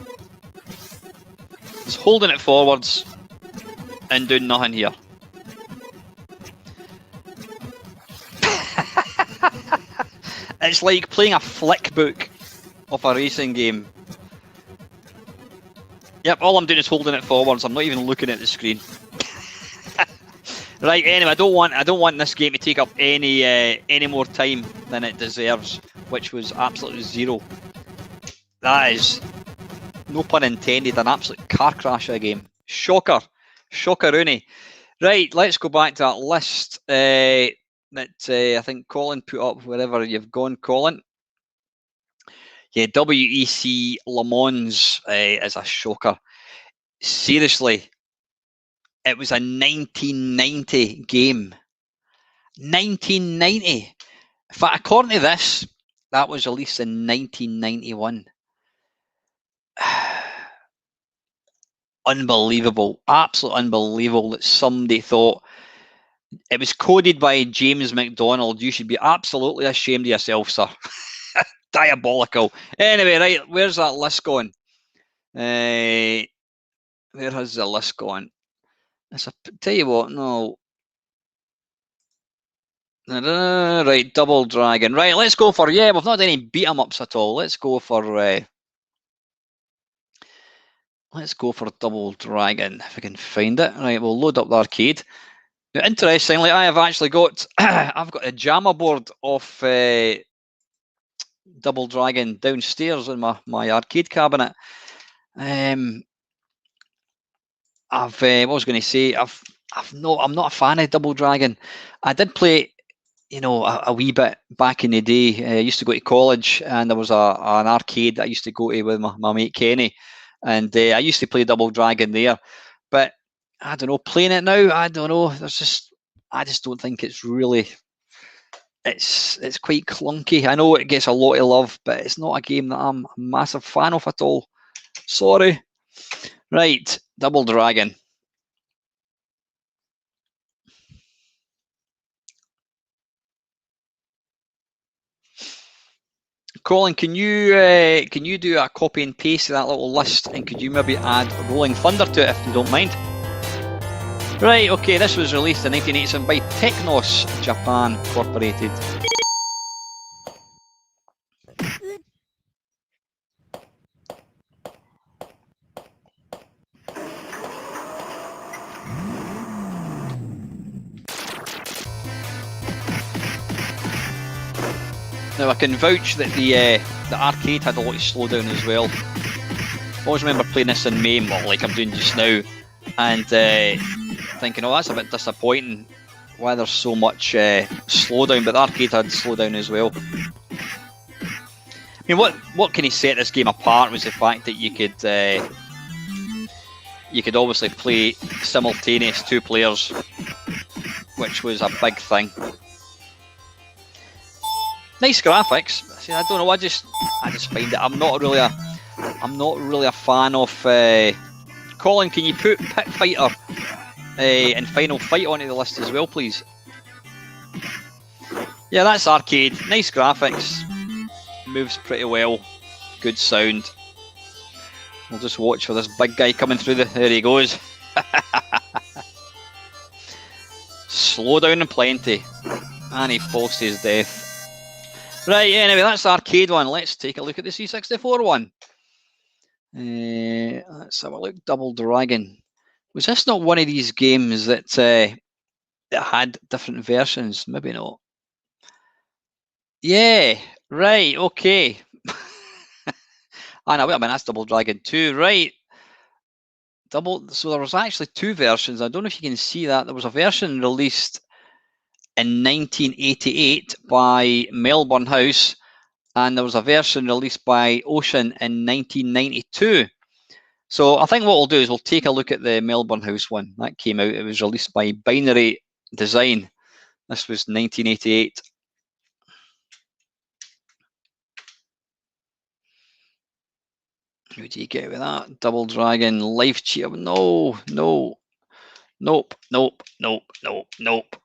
Just holding it forwards and doing nothing here. It's like playing a flick book of a racing game. Yep, all I'm doing is holding it forwards. I'm not even looking at the screen. Right. Anyway, I don't want this game to take up any more time than it deserves, which was absolutely 0. That is, no pun intended, an absolute car crash of a game. Shocker, shockeroony. Right. Let's go back to that list that I think Colin put up. Wherever you've gone, Colin. Yeah, WEC Le Mans is a shocker. Seriously, it was a 1990 game. 1990. In fact, according to this, that was released in 1991. Unbelievable. Absolutely unbelievable that somebody thought, It was coded by James McDonald. You should be absolutely ashamed of yourself, sir. Diabolical. Anyway, right, where's that list going? Where has the list gone? Tell you what, no. Right, Double Dragon. Right, let's go for, yeah, we've not done any beat-em-ups at all. Let's go for Double Dragon, if I can find it. Right, we'll load up the arcade. Now, interestingly, I have actually got, I've got a JAMA board of Double Dragon downstairs in my arcade cabinet. What was going to say, I'm not a fan of Double Dragon. I did play, a wee bit back in the day. I used to go to college, and there was an arcade that I used to go to with my mate Kenny, and I used to play Double Dragon there. But I don't know, playing it now, I don't know. I just don't think it's really. It's quite clunky. I know it gets a lot of love, but it's not a game that I'm a massive fan of at all. Sorry. Right, Double Dragon. Colin, can you do a copy and paste of that little list, and could you maybe add Rolling Thunder to it if you don't mind? Right, okay, this was released in 1987 by Technos Japan Incorporated. Now I can vouch that the arcade had a lot of slowdown as well. I always remember playing this in MAME, like I'm doing just now, and thinking, oh, that's a bit disappointing. Why there's so much slowdown, but the arcade had slowdown as well. I mean, what can he set this game apart was the fact that you could obviously play simultaneous 2 players, which was a big thing. Nice graphics. See, I don't know. I just find it. I'm not really a fan of. Colin, can you put Pit Fighter and Final Fight onto the list as well, please? Yeah, that's arcade. Nice graphics. Moves pretty well. Good sound. We'll just watch for this big guy coming through the. There he goes. Slow down and plenty, and he falls to his death. Right, anyway, that's the arcade one. Let's take a look at the C64 one. Let's have a look. Double Dragon. Was this not one of these games that had different versions? Maybe not. Yeah, right, okay. No, wait a minute, that's Double Dragon 2, right. So there was actually 2 versions. I don't know if you can see that. There was a version released in 1988 by Melbourne House, and there was a version released by Ocean in 1992. So I think what we'll do is we'll take a look at the Melbourne House one. That came out, it was released by Binary Design. This was 1988. Who do you get with that? Double Dragon, Life Cheater. No, no. Nope, nope, nope, nope, nope.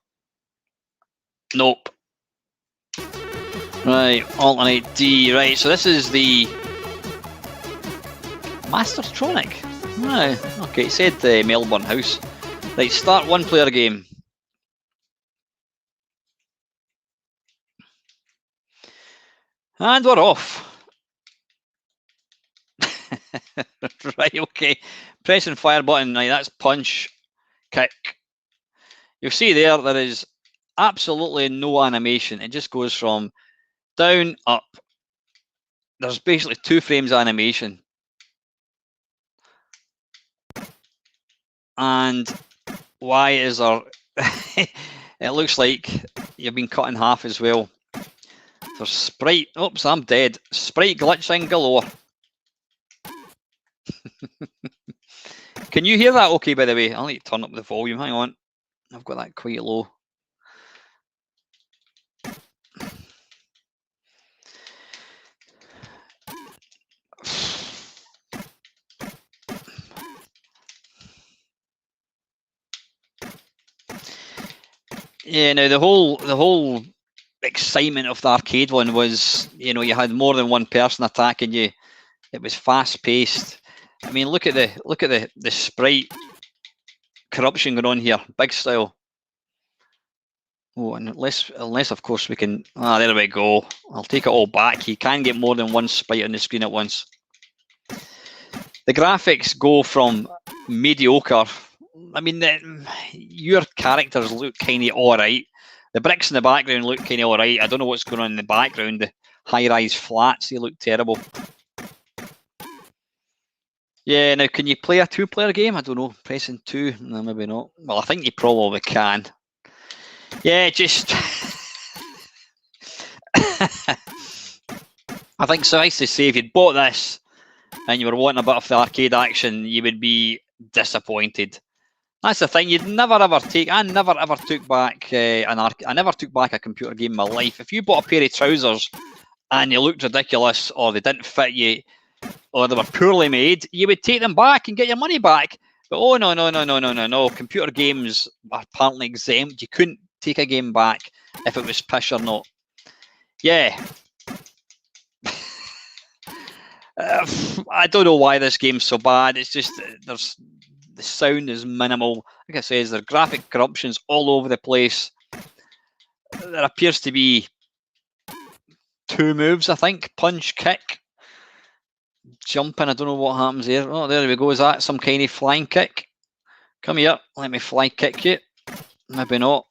Nope. Right, alternate D. Right, so this is the Mastertronic. Right, okay, it said the Melbourne House. Right, start 1-player game. And we're off. Right, okay. Press and fire button. Right, that's punch, kick. You'll see there is absolutely no animation. It just goes from down, up. There's basically 2 frames of animation. And why is there... It looks like you've been cut in half as well. There's sprite... Oops, I'm dead. Sprite glitching galore. Can you hear that okay, by the way? I'll need to turn up the volume. Hang on. I've got that quite low. Yeah, now the whole excitement of the arcade one was, you know, you had more than one person attacking you. It was fast paced. I mean, look at the sprite corruption going on here, big style. Oh, and unless of course we can. Ah, there we go. I'll take it all back. You can get more than one sprite on the screen at once. The graphics go from mediocre. I mean, your characters look kind of all right. The bricks in the background look kind of all right. I don't know what's going on in the background. The high-rise flats, they look terrible. Yeah, now can you play a two-player game? I don't know. Pressing 2? No, maybe not. Well, I think you probably can. Yeah, just... I think suffice to say, if you'd bought this and you were wanting a bit of the arcade action, you would be disappointed. That's the thing. You'd never ever take. I never ever took back I never took back a computer game in my life. If you bought a pair of trousers and they looked ridiculous, or they didn't fit you, or they were poorly made, you would take them back and get your money back. But oh no! Computer games are apparently exempt. You couldn't take a game back if it was pish or not. Yeah. I don't know why this game's so bad. It's just the sound is minimal. Like I says, there are graphic corruptions all over the place. There appears to be 2 moves, I think. Punch, kick, jumping. I don't know what happens there. Oh, there we go. Is that some kind of flying kick? Come here. Let me fly kick you. Maybe not.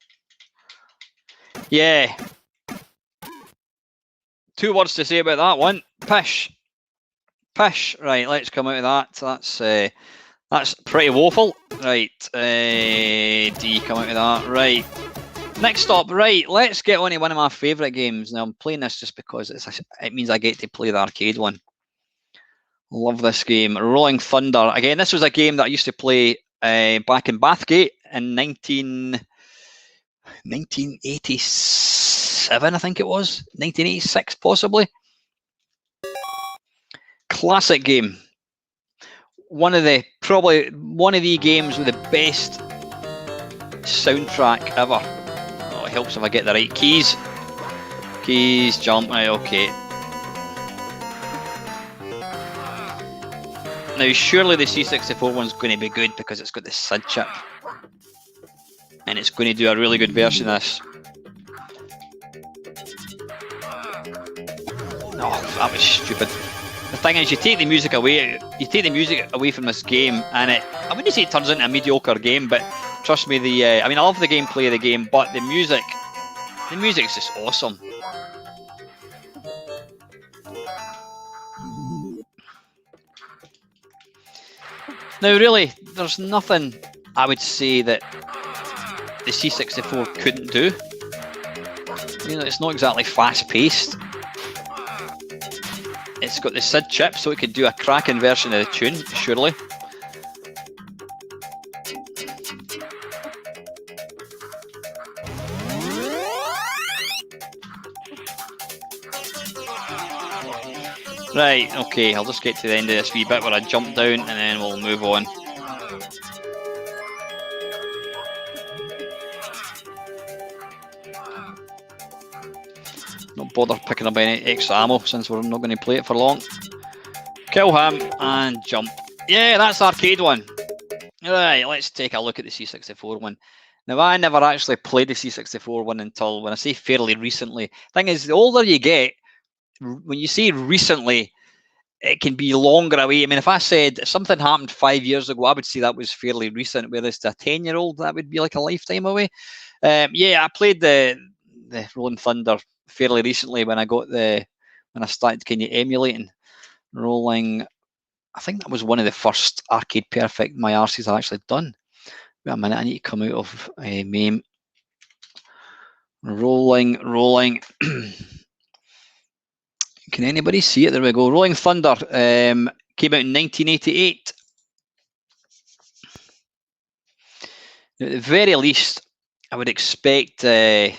Yeah. 2 words to say about that one. Pish. Pish. Right, let's come out of that. That's pretty woeful. Right, D, come out of that. Right, next up, right, let's get on to one of my favourite games. Now, I'm playing this just because it means I get to play the arcade one. Love this game. Rolling Thunder. Again, this was a game that I used to play back in Bathgate in 1987, I think it was. 1986, possibly. Classic game. Probably one of the games with the best soundtrack ever. Oh, it helps if I get the right keys. Keys, jump, right, okay. Now, surely the C64 one's going to be good because it's got the SID chip. And it's going to do a really good version of this. Oh, that was stupid. The thing is, you take the music away from this game, and I wouldn't say it turns into a mediocre game, but trust me, I mean, I love the gameplay of the game, but the music's just awesome. Now, really, there's nothing I would say that the C64 couldn't do. You know, it's not exactly fast-paced. It's got the SID chip, so it could do a cracking version of the tune, surely. Right, okay, I'll just get to the end of this wee bit where I jump down and then we'll move on. Not bother picking up any extra ammo since we're not going to play it for long. Kill him and jump. Yeah, that's the arcade one. Right, let's take a look at the C64 one. Now, I never actually played the C64 one until, when I say fairly recently. Thing is, the older you get, when you say recently, it can be longer away. I mean, if I said something happened 5 years ago, I would say that was fairly recent, whereas to a 10-year-old, that would be like a lifetime away. Yeah, I played the Rolling Thunder fairly recently when I started kind of emulating Rolling. I think that was one of the first Arcade Perfect my arses I actually done. Wait a minute, I need to come out of MAME. Rolling. Can anybody see it? There we go. Rolling Thunder came out in 1988. At the very least, I would expect it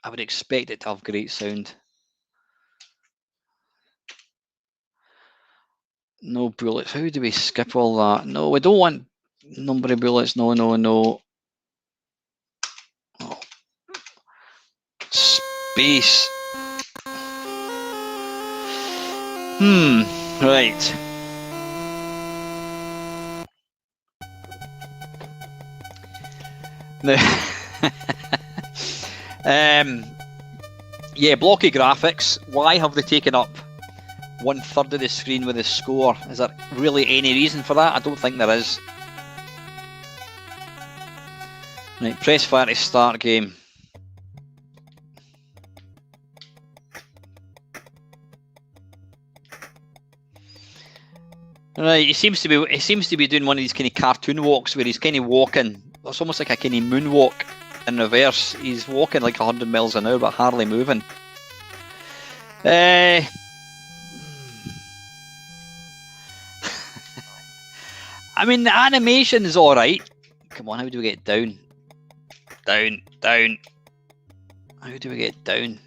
to have great sound. No bullets. How do we skip all that? No, we don't want number of bullets. No. Oh, base. Right. Now, yeah, blocky graphics. Why have they taken up 1/3 of the screen with the score? Is there really any reason for that? I don't think there is. Right, press fire to start game. Right, he seems to be doing one of these kind of cartoon walks where he's kind of walking. It's almost like a kind of moonwalk in reverse. He's walking like 100 miles an hour, but hardly moving. I mean, the animation is all right. Come on, how do we get down? Down, down. How do we get down?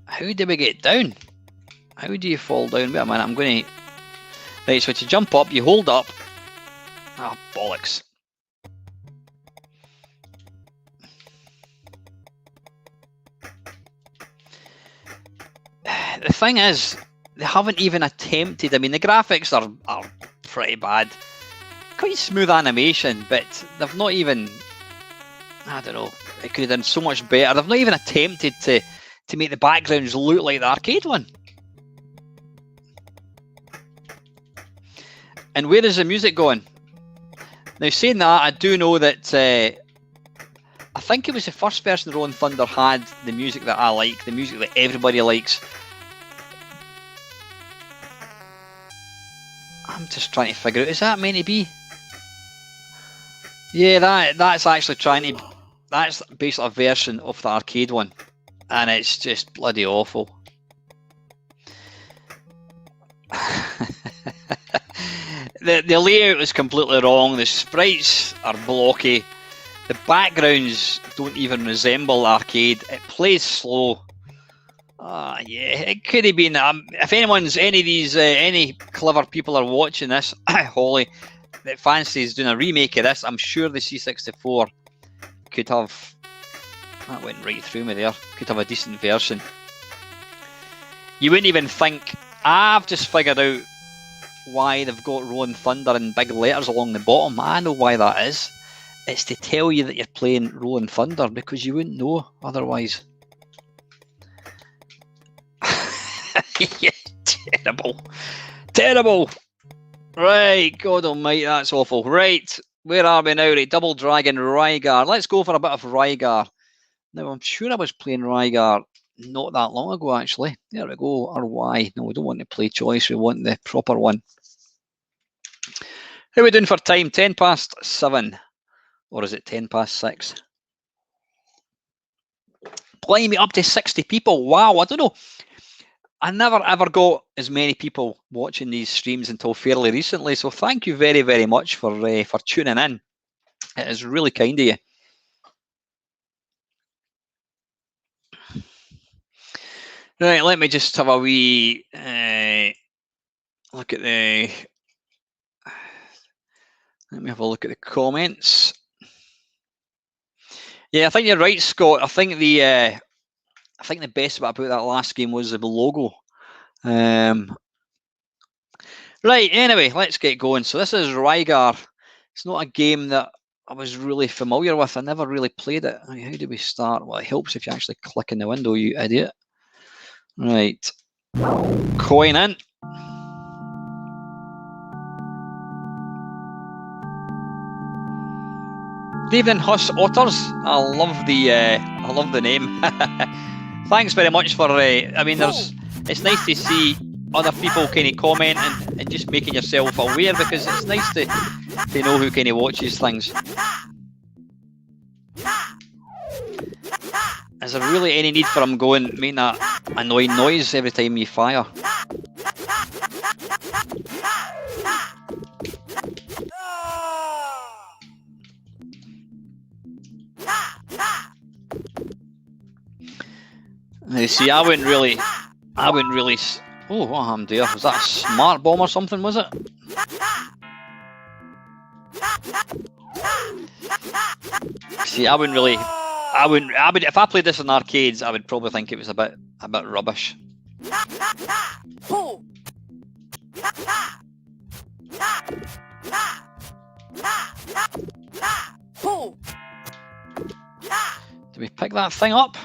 How do we get down? How do you fall down? Wait a minute, I'm going to... Right, so to jump up, you hold up. Ah, oh, bollocks. The thing is, they haven't even attempted... I mean, the graphics are pretty bad. Quite smooth animation, but they've not even... I don't know. It could have done so much better. They've not even attempted to make the backgrounds look like the arcade one. And where is the music going? Now, saying that, I do know that I think it was the first person Rolling Thunder had the music that I like, the music that everybody likes. I'm just trying to figure out, is that meant to be? Yeah, that's actually trying to... That's basically a version of the arcade one. And it's just bloody awful. The layout is completely wrong. The sprites are blocky. The backgrounds don't even resemble arcade. It plays slow. Yeah, it could have been. If any clever people are watching this, Holly, that fancies doing a remake of this, I'm sure the C64 could have. That went right through me there. Could have a decent version. You wouldn't even think. I've just figured out why they've got Rolling Thunder in big letters along the bottom. I know why that is. It's to tell you that you're playing Rolling Thunder, because you wouldn't know otherwise. Yeah, terrible. Terrible. Right, God almighty, that's awful. Right, where are we now? Right, Double Dragon Rygar. Let's go for a bit of Rygar. Now, I'm sure I was playing Rygar not that long ago, actually. There we go, RY. No, we don't want the play choice, we want the proper one. How are we doing for time? 10 past 7. Or is it 10 past 6? Playing me up to 60 people. Wow, I don't know. I never ever got as many people watching these streams until fairly recently. So thank you very, very much for tuning in. It is really kind of you. Right, let me just have a wee look at the. Let me have a look at the comments. Yeah, I think you're right, Scott. I think the best bit about that last game was the logo. Right, anyway, let's get going. So this is Rygar. It's not a game that I was really familiar with. I never really played it. Right, how do we start? Well, it helps if you actually click in the window, you idiot. Right, coin in. Good evening, Huss Otters. I love the name. Thanks very much for. I mean, it's nice to see other people kind of commenting and just making yourself aware, because it's nice to know who kind of watches things. Is there really any need for them making that annoying noise every time you fire? Now, see, I wouldn't really. Oh, what happened there? Was that a smart bomb or something? Was it? See, I I would if I played this in arcades, I would probably think it was a bit rubbish. Do we pick that thing up?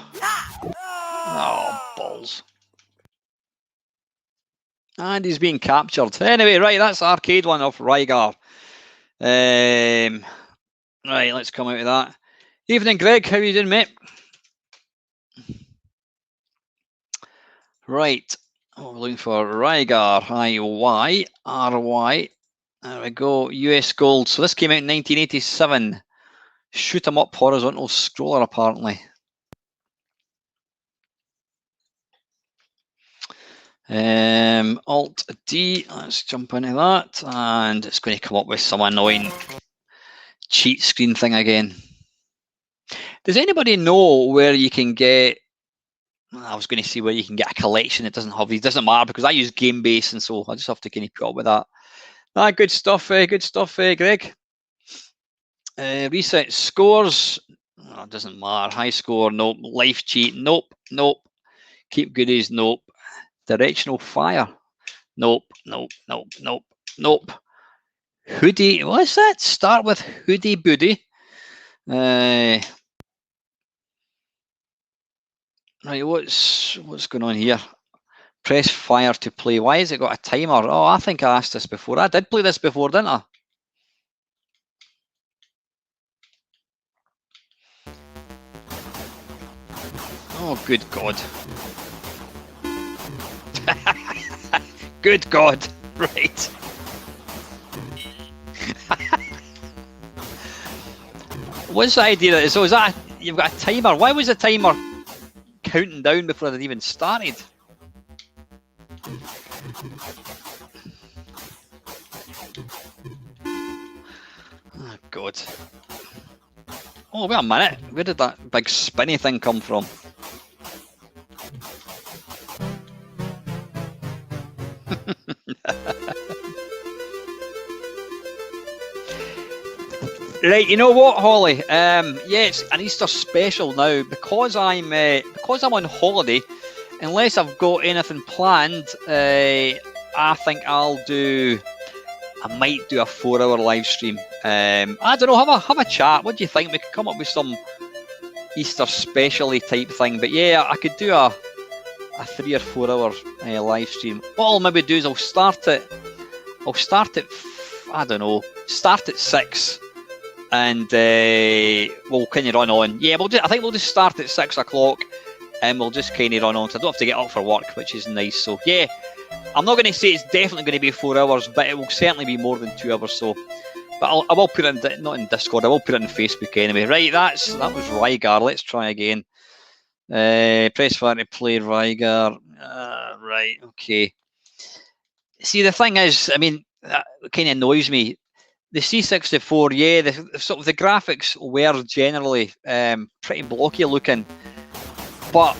Oh, balls. And he's being captured. Anyway, right, that's the arcade one off Rygar. Right, let's come out of that. Evening, Greg. How you doing, mate? Right. Oh, we're looking for Rygar. IYRY. There we go. US Gold. So this came out in 1987. Shoot 'em up horizontal scroller, apparently. Alt D, let's jump into that, and it's going to come up with some annoying cheat screen thing again. Does anybody know where you can get, I was going to see where you can get a collection that doesn't have these, doesn't matter because I use GameBase, and so I just have to kind of put up with that. Good stuff, Greg. Reset scores, doesn't matter. High score, nope. Life cheat, nope. Keep goodies, nope. Directional fire, nope. Hoodie, what's that? Start with hoodie booty. Right, what's going on here? Press fire to play. Why has it got a timer? Oh, I think I asked this before. I did play this before, didn't I? Oh, good God. Good God. Right. What's the idea? So is that you've got a timer? Why was the timer counting down before it even started? Oh God. Oh, wait a minute. Where did that big spinny thing come from? Right, you know what, Holly? Yeah, it's an Easter special now because I'm on holiday. Unless I've got anything planned, I think I might do a 4-hour live stream. I don't know. Have a chat. What do you think? We could come up with some Easter specially type thing. But yeah, I could do a 3 or 4 hour live stream. What I'll maybe do is I'll start at I don't know. Start at 6. And we'll kind of run on. Yeah, I think we'll just start at 6 o'clock, and we'll just kind of run on. So I don't have to get up for work, which is nice. So yeah, I'm not going to say it's definitely going to be 4 hours, but it will certainly be more than 2 hours. So, but I will put it in, not in Discord. I will put it in Facebook anyway. Right, that was Rygar. Let's try again. Press fire to play Rygar. Right, okay. See, the thing is, I mean, that kind of annoys me. The C64, yeah, the graphics were generally pretty blocky looking, but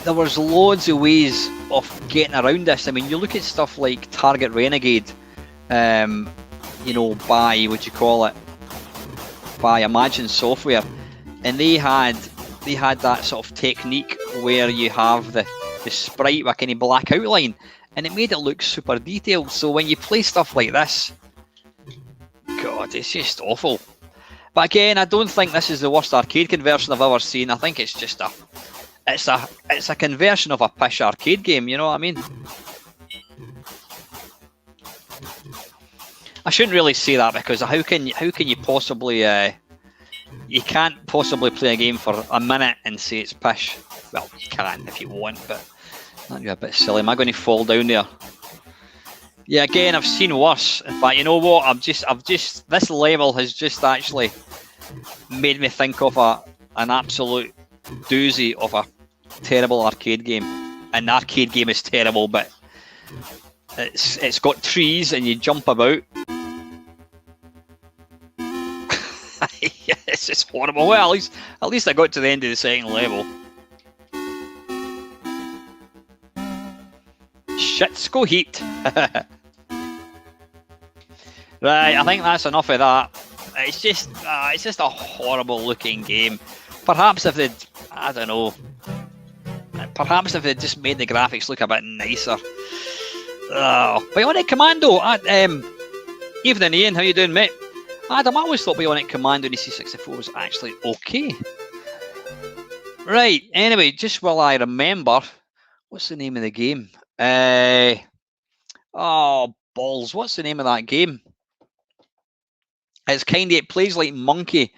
there was loads of ways of getting around this. I mean, you look at stuff like Target Renegade, you know, by Imagine Software, and they had that sort of technique where you have the sprite with a kind of black outline, and it made it look super detailed. So when you play stuff like this, God, it's just awful. But again, I don't think this is the worst arcade conversion I've ever seen. I think it's just it's a conversion of a pish arcade game. You know what I mean? I shouldn't really say that because how can you possibly you can't possibly play a game for a minute and say it's pish. Well, you can if you want, but that'd be a bit silly. Am I going to fall down there? Yeah, again, I've seen worse. In fact, you know what? This level has just actually made me think of an absolute doozy of a terrible arcade game. An arcade game is terrible, but it's got trees and you jump about. It's just horrible. Well, at least I got to the end of the second level. Cisco Heat. Right, I think that's enough of that. It's just a horrible looking game. perhaps if they'd, I don't know, perhaps if they'd just made the graphics look a bit nicer. Bionic Commando. Evening, Ian. How you doing, mate? Adam, I always thought Bionic Commando in the C64 was actually okay. Right. Anyway, just while I remember, what's the name of the game? Oh, balls. What's the name of that game? It's kind of, it plays like Monkey,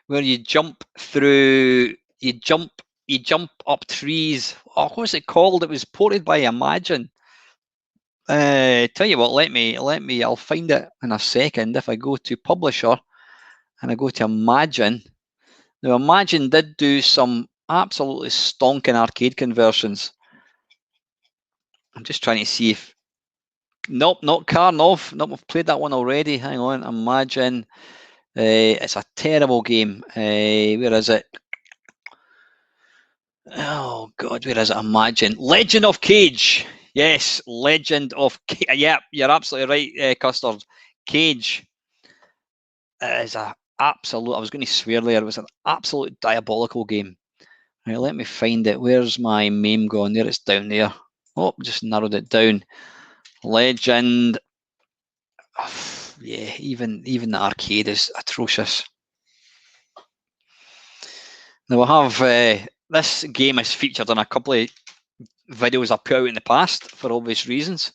where you jump through, you jump up trees. Oh, what's it called? It was ported by Imagine. Tell you what, let me, I'll find it in a second. If I go to Publisher and I go to Imagine. Now, Imagine did do some absolutely stonking arcade conversions. I'm just trying to see if, nope, not Karnov. Nope, I've played that one already. Hang on, Imagine. It's a terrible game. Where is it? Oh God, where is it? Imagine. Legend of Kage. Yes, Legend of Kage. Yeah, you're absolutely right, Custard. Kage is a absolute. I was going to swear there. It was an absolute diabolical game. Right, let me find it. Where's my meme gone? There, it's down there. Oh, just narrowed it down. Legend. Yeah, even the arcade is atrocious. Now I have this game is featured in a couple of videos I put out in the past for obvious reasons.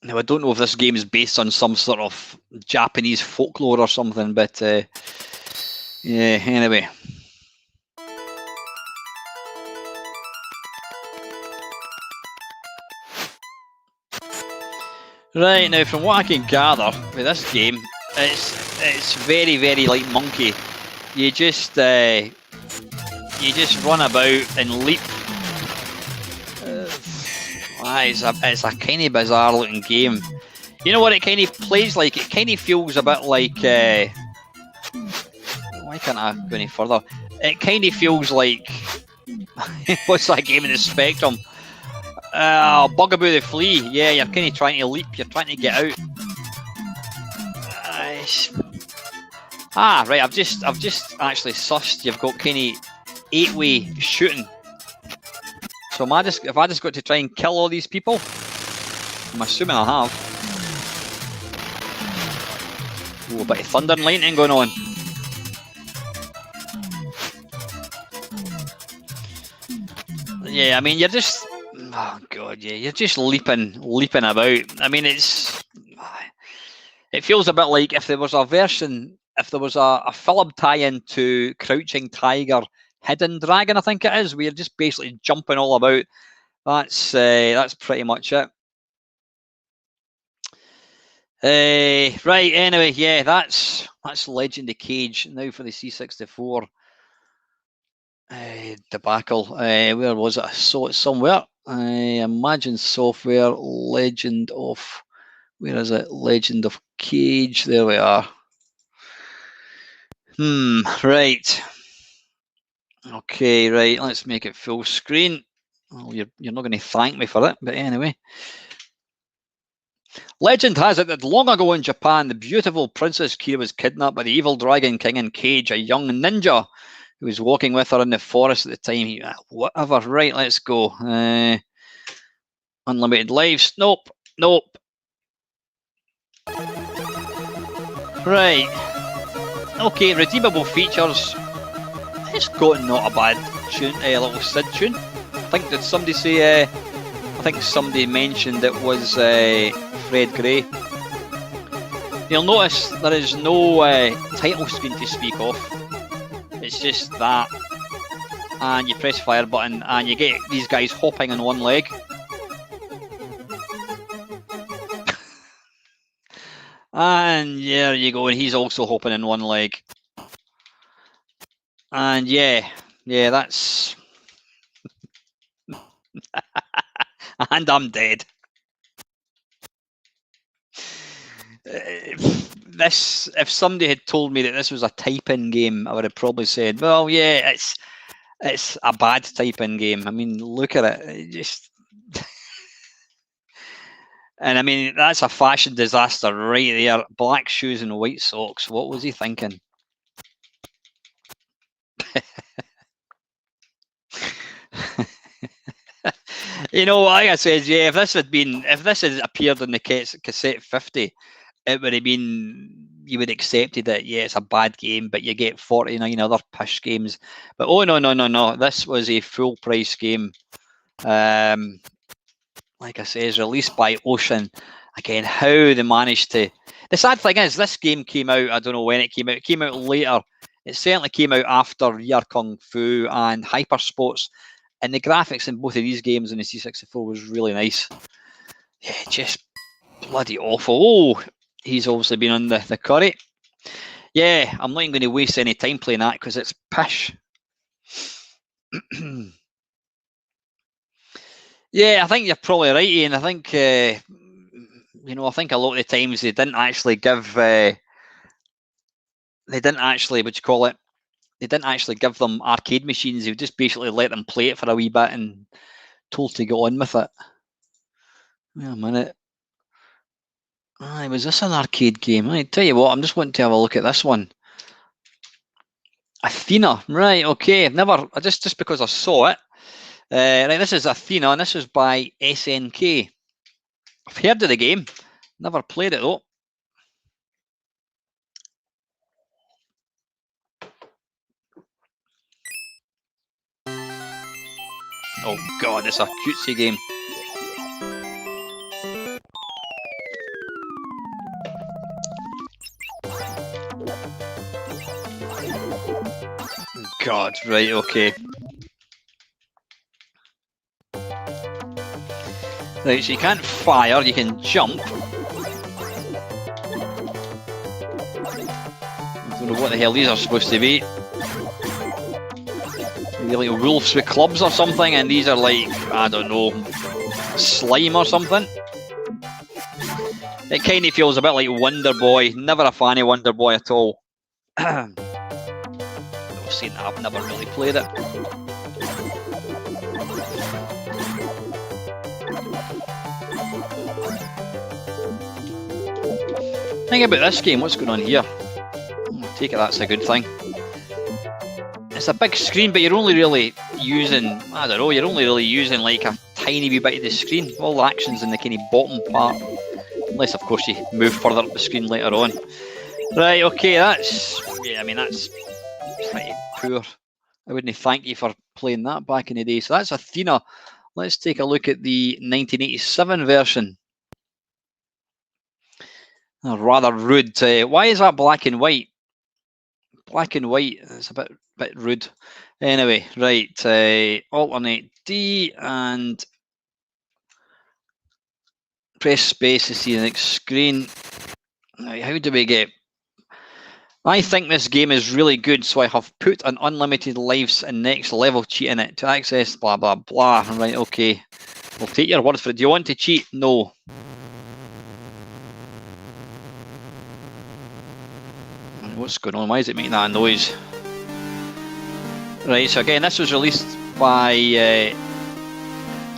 Now I don't know if this game is based on some sort of Japanese folklore or something, but yeah, anyway. Right, now from what I can gather with this game, it's very, very like Monkey. You just run about and leap. It's a kind of bizarre looking game. You know what it kind of plays like? It kind of feels a bit like. Why can't I go any further? It kind of feels like. What's that game in the Spectrum? Bugaboo the Flea. Yeah, you're kind of trying to leap. You're trying to get out. Right. I've just actually sussed. You've got kind of 8-way shooting. So have I just got to try and kill all these people? I'm assuming I have. Oh, a bit of thunder and lightning going on. Yeah, I mean, you're just, oh God, yeah, you're just leaping about. I mean, it feels a bit like if there was a version, if there was a film tie-in to Crouching Tiger, Hidden Dragon, I think it is, where you're just basically jumping all about. That's pretty much it. Right, anyway, yeah, that's Legend of Kage. Now for the C64 debacle. Where was it? I saw it somewhere. Imagine Software, Legend of, where is it? Legend of Kage. There we are. Right. Okay, right, let's make it full screen. Well, you're not going to thank me for it, but anyway. Legend has it that long ago in Japan, the beautiful Princess Kira was kidnapped by the evil Dragon King in Kage, a young ninja who was walking with her in the forest at the time. Whatever, right, let's go. Unlimited lives. Nope. Right. Okay, redeemable features. It's got not a bad tune, a little Sid tune. I think, did somebody say, I think somebody mentioned it was Fred Gray. You'll notice there is no title screen to speak of. It's just that. And you press fire button and you get these guys hopping on one leg. And there you go, and he's also hopping in one leg. And yeah, that's... and I'm dead. If somebody had told me that this was a type-in game, I would have probably said, well, yeah, it's a bad type-in game. I mean, look at it. It just... And I mean, that's a fashion disaster right there. Black shoes and white socks. What was he thinking? You know, like I said, yeah, if this had appeared in the cassette 50, it would have been, you would have accepted it. Yeah, it's a bad game, but you get 49 other pish games. But oh no, this was a full price game. Like I say, is released by Ocean. Again, how they managed to. The sad thing is, this game came out. I don't know when it came out. It came out later. It certainly came out after Yar Kung Fu and Hyper Sports. And the graphics in both of these games on the C64 was really nice. Yeah, just bloody awful. Oh, he's obviously been on the curry. Yeah, I'm not even going to waste any time playing that because it's pish. Yeah, I think you're probably right, Ian. I think you know, I think a lot of the times they didn't actually give they didn't actually, what you call it, they didn't actually give them arcade machines. They would just basically let them play it for a wee bit and told to go on with it. Wait a minute. Was this an arcade game? I tell you what, I'm just wanting to have a look at this one. Athena, right? Okay, I've never. Just because I saw it. Right, this is Athena, and this is by SNK. I've heard of the game, never played it though. Oh god, it's a cutesy game. God, right, okay. Right, so you can't fire, you can jump. I don't know what the hell these are supposed to be. Maybe like wolves with clubs or something, and these are like, I don't know, slime or something. It kind of feels a bit like Wonder Boy. Never a fan of Wonder Boy at all. I was saying that I've never really played it. Think about this game, what's going on here? I take it that's a good thing. It's a big screen, but you're only really using, I don't know, you're only really using like a tiny wee bit of the screen. All the action's in the kind of bottom part. Unless, of course, you move further up the screen later on. Right, okay, that's, yeah, I mean, that's pretty poor. I wouldn't thank you for playing that back in the day. So that's Athena. Let's take a look at the 1987 version. Oh, rather rude. Why is that black and white? Black and white. It's a bit rude. Anyway, right. Alternate D and press space to see the next screen. Now, how do we get? I think this game is really good, so I have put an unlimited lives and next level cheat in it to access blah blah blah. Right, okay. We'll take your word for it. Do you want to cheat? No. What's going on? Why is it making that noise? Right, so again, this was released by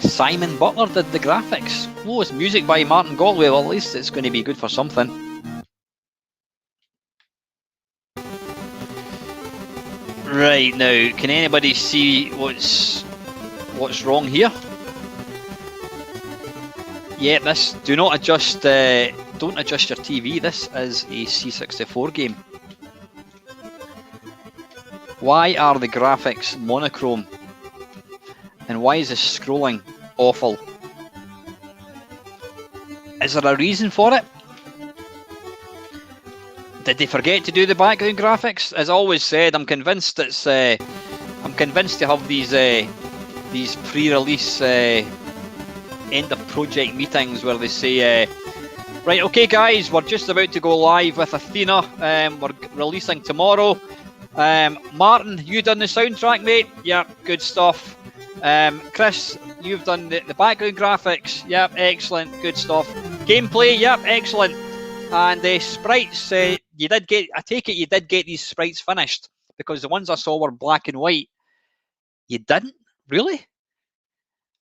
Simon Butler, did the graphics. Oh, it's music by Martin Galway. Well, at least it's going to be good for something. Right, now, can anybody see what's wrong here? Yeah, this, do not adjust, don't adjust your TV. This is a C64 game. Why are the graphics monochrome? And why is the scrolling awful? Is there a reason for it? Did they forget to do the background graphics? As I always said, I'm convinced it's. I'm convinced to have these pre-release end of project meetings where they say, right, okay, guys, we're just about to go live with Athena. We're releasing tomorrow. Martin, you done the soundtrack, mate? Yep, good stuff. Chris, you've done the background graphics. Yep, excellent, good stuff. Gameplay, yep, excellent. And the sprites, you did get. I take it you did get these sprites finished because the ones I saw were black and white. You didn't, really?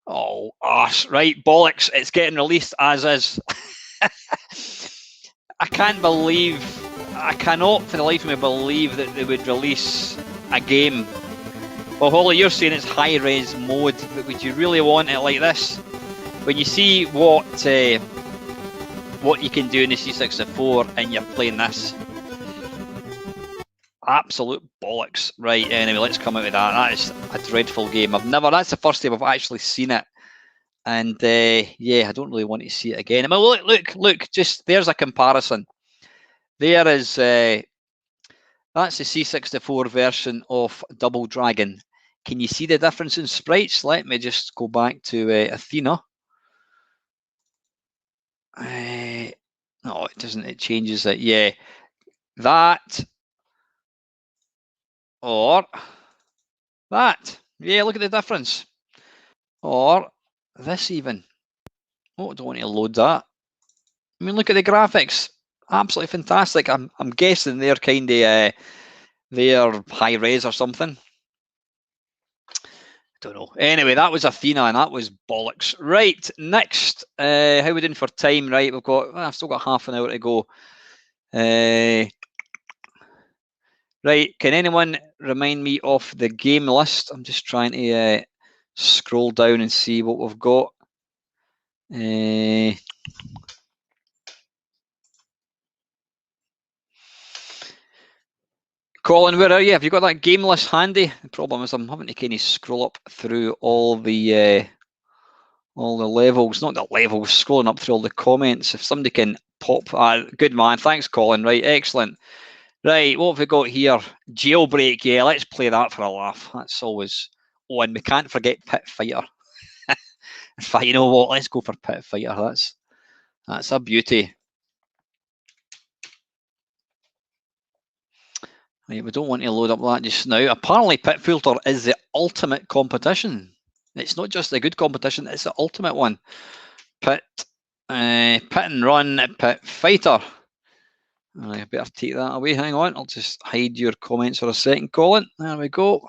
Oh, arse, right, bollocks, it's getting released as is. I cannot for the life of me believe that they would release a game. Well, Holly, you're saying it's high-res mode, but would you really want it like this? When you see what you can do in the C64 and you're playing this. Absolute bollocks. Right, anyway, let's come out of that. That is a dreadful game. That's the first time I've actually seen it. And yeah, I don't really want to see it again. I mean, look, just there's a comparison. There is, that's the C64 version of Double Dragon. Can you see the difference in sprites? Let me just go back to Athena. No, it doesn't. It changes it. Yeah, that or that. Yeah, look at the difference. Or this even. Oh, I don't want to load that. I mean, look at the graphics. Absolutely fantastic. I'm guessing they're kind of they're high res or something. Don't know. Anyway, that was Athena and that was bollocks. Right, next, how are we doing for time? Right, I've still got half an hour to go. Right, can anyone remind me of the game list? I'm just trying to scroll down and see what we've got. Colin, where are you? Have you got that game list handy? The problem is I'm having to kind of scroll up through all the levels, not the levels, scrolling up through all the comments. If somebody can pop, good man, thanks Colin, right, excellent. Right, what have we got here? Jailbreak, yeah, let's play that for a laugh. That's always, and we can't forget Pit Fighter. In fact, you know what, let's go for Pit Fighter, that's a beauty. Right, we don't want to load up that just now. Apparently Pit Filter is the ultimate competition. It's not just a good competition, it's the ultimate one. Pit and Run, Pit Fighter. I better take that away. Hang on, I'll just hide your comments for a second, Colin. There we go.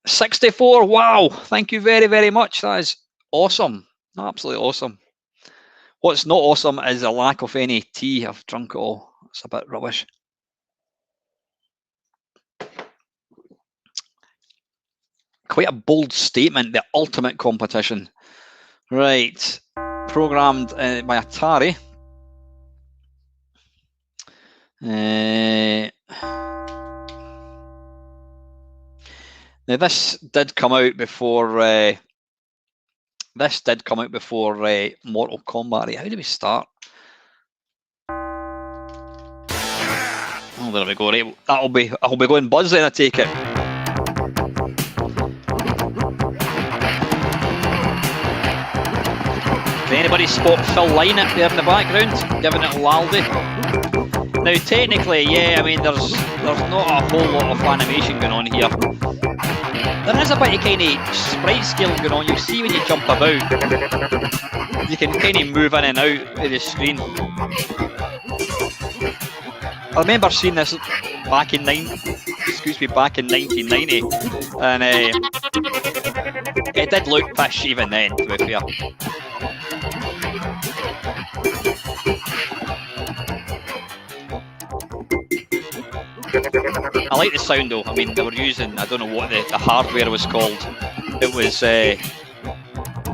64, wow, thank you very, very much. That is awesome, absolutely awesome. What's not awesome is the lack of any tea. I've drunk it all. It's a bit rubbish. Quite a bold statement, the ultimate competition. Right, programmed by Atari. Now this did come out before Mortal Kombat. Right, how do we start? Oh, there we go. Right, I'll be going Buzz then, I take it. Can anybody spot Phil Lynott there in the background, giving it laldy? Now, technically, yeah, I mean, there's not a whole lot of animation going on here. There is a bit of kind of sprite scaling going on. You see when you jump about, you can kind of move in and out of the screen. I remember seeing this back in 1990, and it did look pish even then, to be fair. I like the sound though. I mean, they were using, I don't know what the hardware was called. It was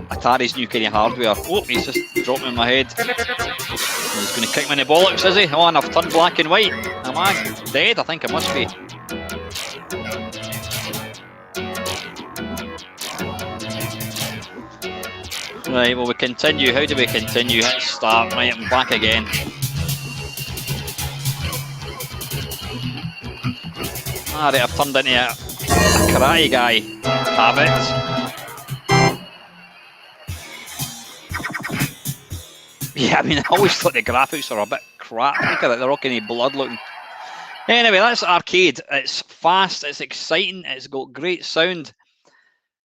Atari's new kind of hardware. Oh, he's just dropped me in my head. He's going to kick me in the bollocks, is he? Oh, and I've turned black and white. Am I dead? I think I must be. Right, well, we continue. How do we continue? Hit start. Right, I'm back again. Alright, I've turned into a karate guy. Have it. Yeah, I mean, I always thought the graphics are a bit crap. Look at it, they're all kind of blood looking. Anyway, that's arcade. It's fast, it's exciting, it's got great sound.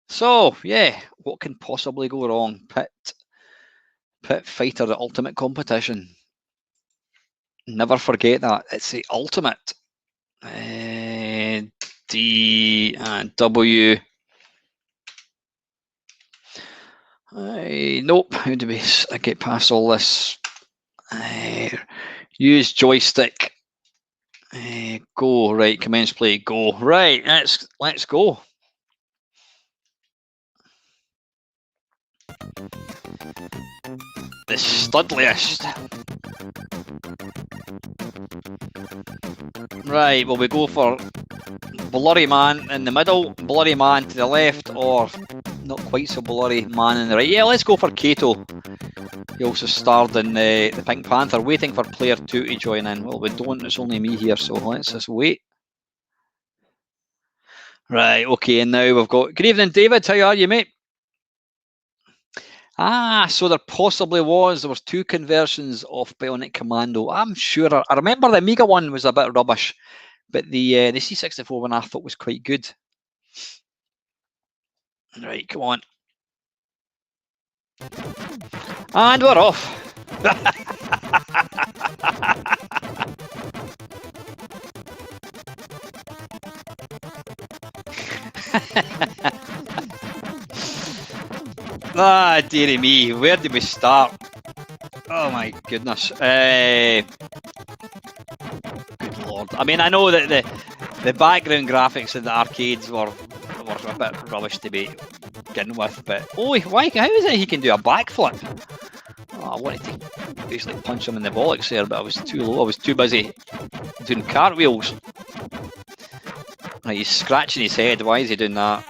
So, yeah, what can possibly go wrong? Pit Fighter, the ultimate competition. Never forget that. It's the ultimate. D and W. Nope. How do we get past all this? Use joystick. Go. Right. Commence play. Go. Right. Let's go. The studliest. Right. Will we go for blurry man in the middle, blurry man to the left, or not quite so blurry man in the right? Yeah, let's go for Kato. He also starred in the Pink Panther. Waiting for player 2 to join in. Well, we don't. It's only me here, so let's just wait. Right, okay, and now we've got... Good evening, David. How are you, mate? Ah, so there possibly was. There was 2 conversions of Bionic Commando. I'm sure. I remember the Amiga one was a bit rubbish, but the C64 one I thought was quite good. Right, come on. And we're off. Ah, dearie me, where did we start? Oh my goodness. Good lord. I mean, I know that the background graphics in the arcades were a bit rubbish to be getting with, but oh, why? How is it he can do a backflip? Oh, I wanted to basically punch him in the bollocks there, but I was too low. I was too busy doing cartwheels. Right, he's scratching his head. Why is he doing that?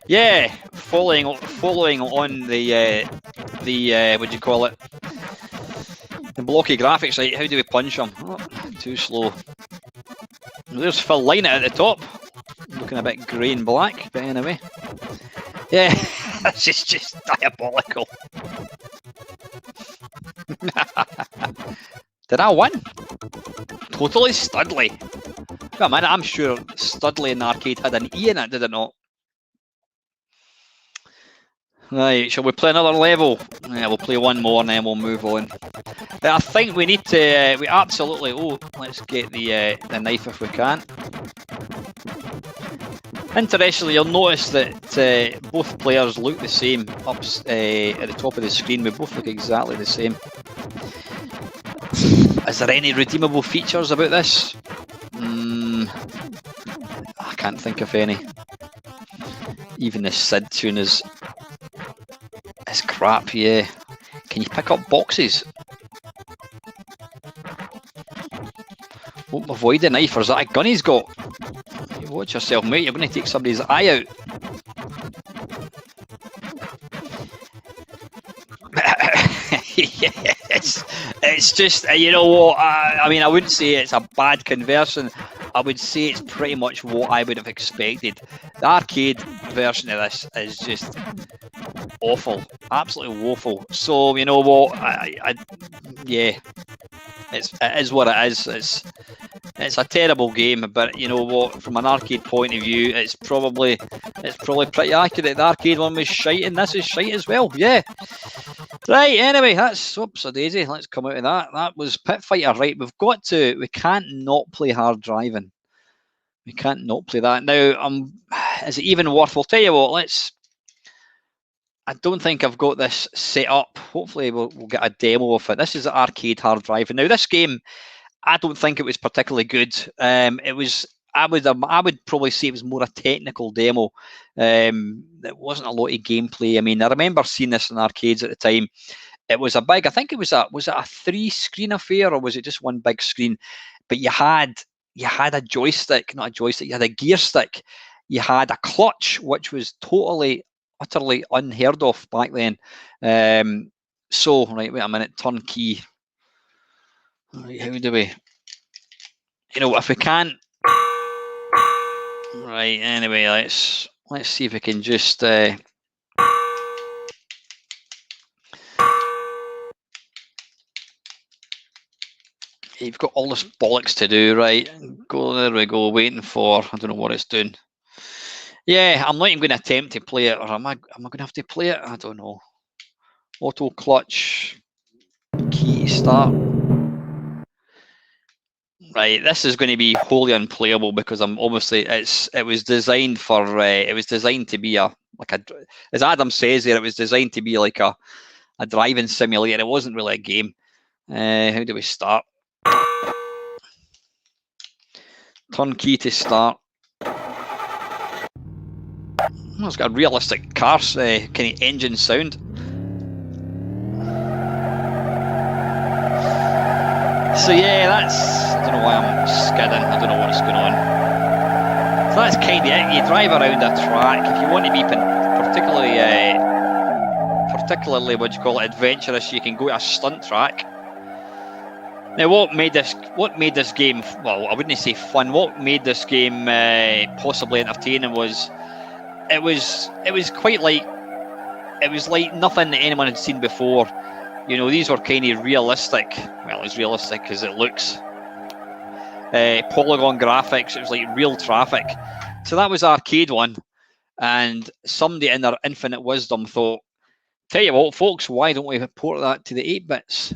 Yeah, following on the what do you call it? The blocky graphics. Right, how do we punch him? Oh, too slow. There's Phil Lynott at the top, looking a bit grey and black, but anyway. Yeah, this is just diabolical. Did I win? Totally Studley. Come on, I'm sure Studley in the arcade had an E in it, did it not? Right, shall we play another level? Yeah, we'll play one more and then we'll move on. But I think we need to, we absolutely, oh, let's get the knife if we can. Interestingly, you'll notice that both players look the same up at the top of the screen. We both look exactly the same. Is there any redeemable features about this? I can't think of any. Even the SID tune is crap, yeah. Can you pick up boxes? Won't avoid the knife, or is that a gun he's got? You watch yourself, mate, you're going to take somebody's eye out. Yes, it's just, you know what, I mean, I wouldn't say it's a bad conversion. I would say it's pretty much what I would have expected. The arcade version of this is just awful, absolutely woeful. So you know what, yeah, it is what it is. It's a terrible game, but you know what, from an arcade point of view, it's probably pretty accurate. The arcade one was shite, and this is shite as well. Yeah. Right, anyway, that's, oops a daisy, let's come out of that. That was Pit Fighter. Right, we can't not play hard driving. We can't not play that. Now, is it even worth, we'll tell you what, I don't think I've got this set up. Hopefully we'll get a demo of it. This is the arcade hard driving. Now, this game, I don't think it was particularly good. It was, I would probably say it was more a technical demo. It wasn't a lot of gameplay. I mean, I remember seeing this in arcades at the time. It was a big, I think it was it a 3-screen affair, or was it just one big screen? But you had a joystick, not a joystick, you had a gear stick, you had a clutch, which was utterly unheard of back then. So, right, wait a minute, turn key. Right, how do we, you know, if we can't, right, anyway, let's see if we can just you've got all this bollocks to do, right? There we go, waiting for, I don't know what it's doing. Yeah, I'm not even going to attempt to play it, or am I going to have to play it? I don't know. Auto clutch, key start. Right, this is going to be wholly unplayable because I'm obviously it was designed for it was designed to be as Adam says there, it was designed to be like a driving simulator. It wasn't really a game. How do we start? Turn key to start. Oh, it's got a realistic car kind of engine sound. So yeah, I don't know why I'm skidding, I don't know what's going on. So that's kind of it. You drive around a track. If you want to be particularly what do you call it, adventurous, you can go to a stunt track. Now what made this game, well, I wouldn't say fun, what made this game possibly entertaining was it was quite like, it was like nothing that anyone had seen before. You know, these were kind of realistic. Well, as realistic as it looks. Polygon graphics. It was like real traffic. So that was arcade one. And somebody in their infinite wisdom thought, tell you what, folks, why don't we port that to the 8-bits?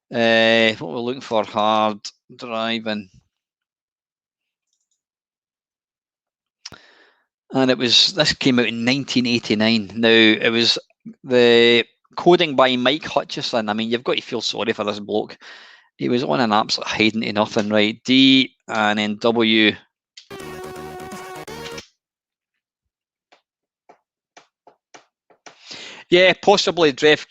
What we're looking for, hard driving. And this came out in 1989. Now, it was the coding by Mike Hutchison. I mean, you've got to feel sorry for this bloke. He was on an absolute hiding to nothing, right? D and then W. Yeah, possibly Jeff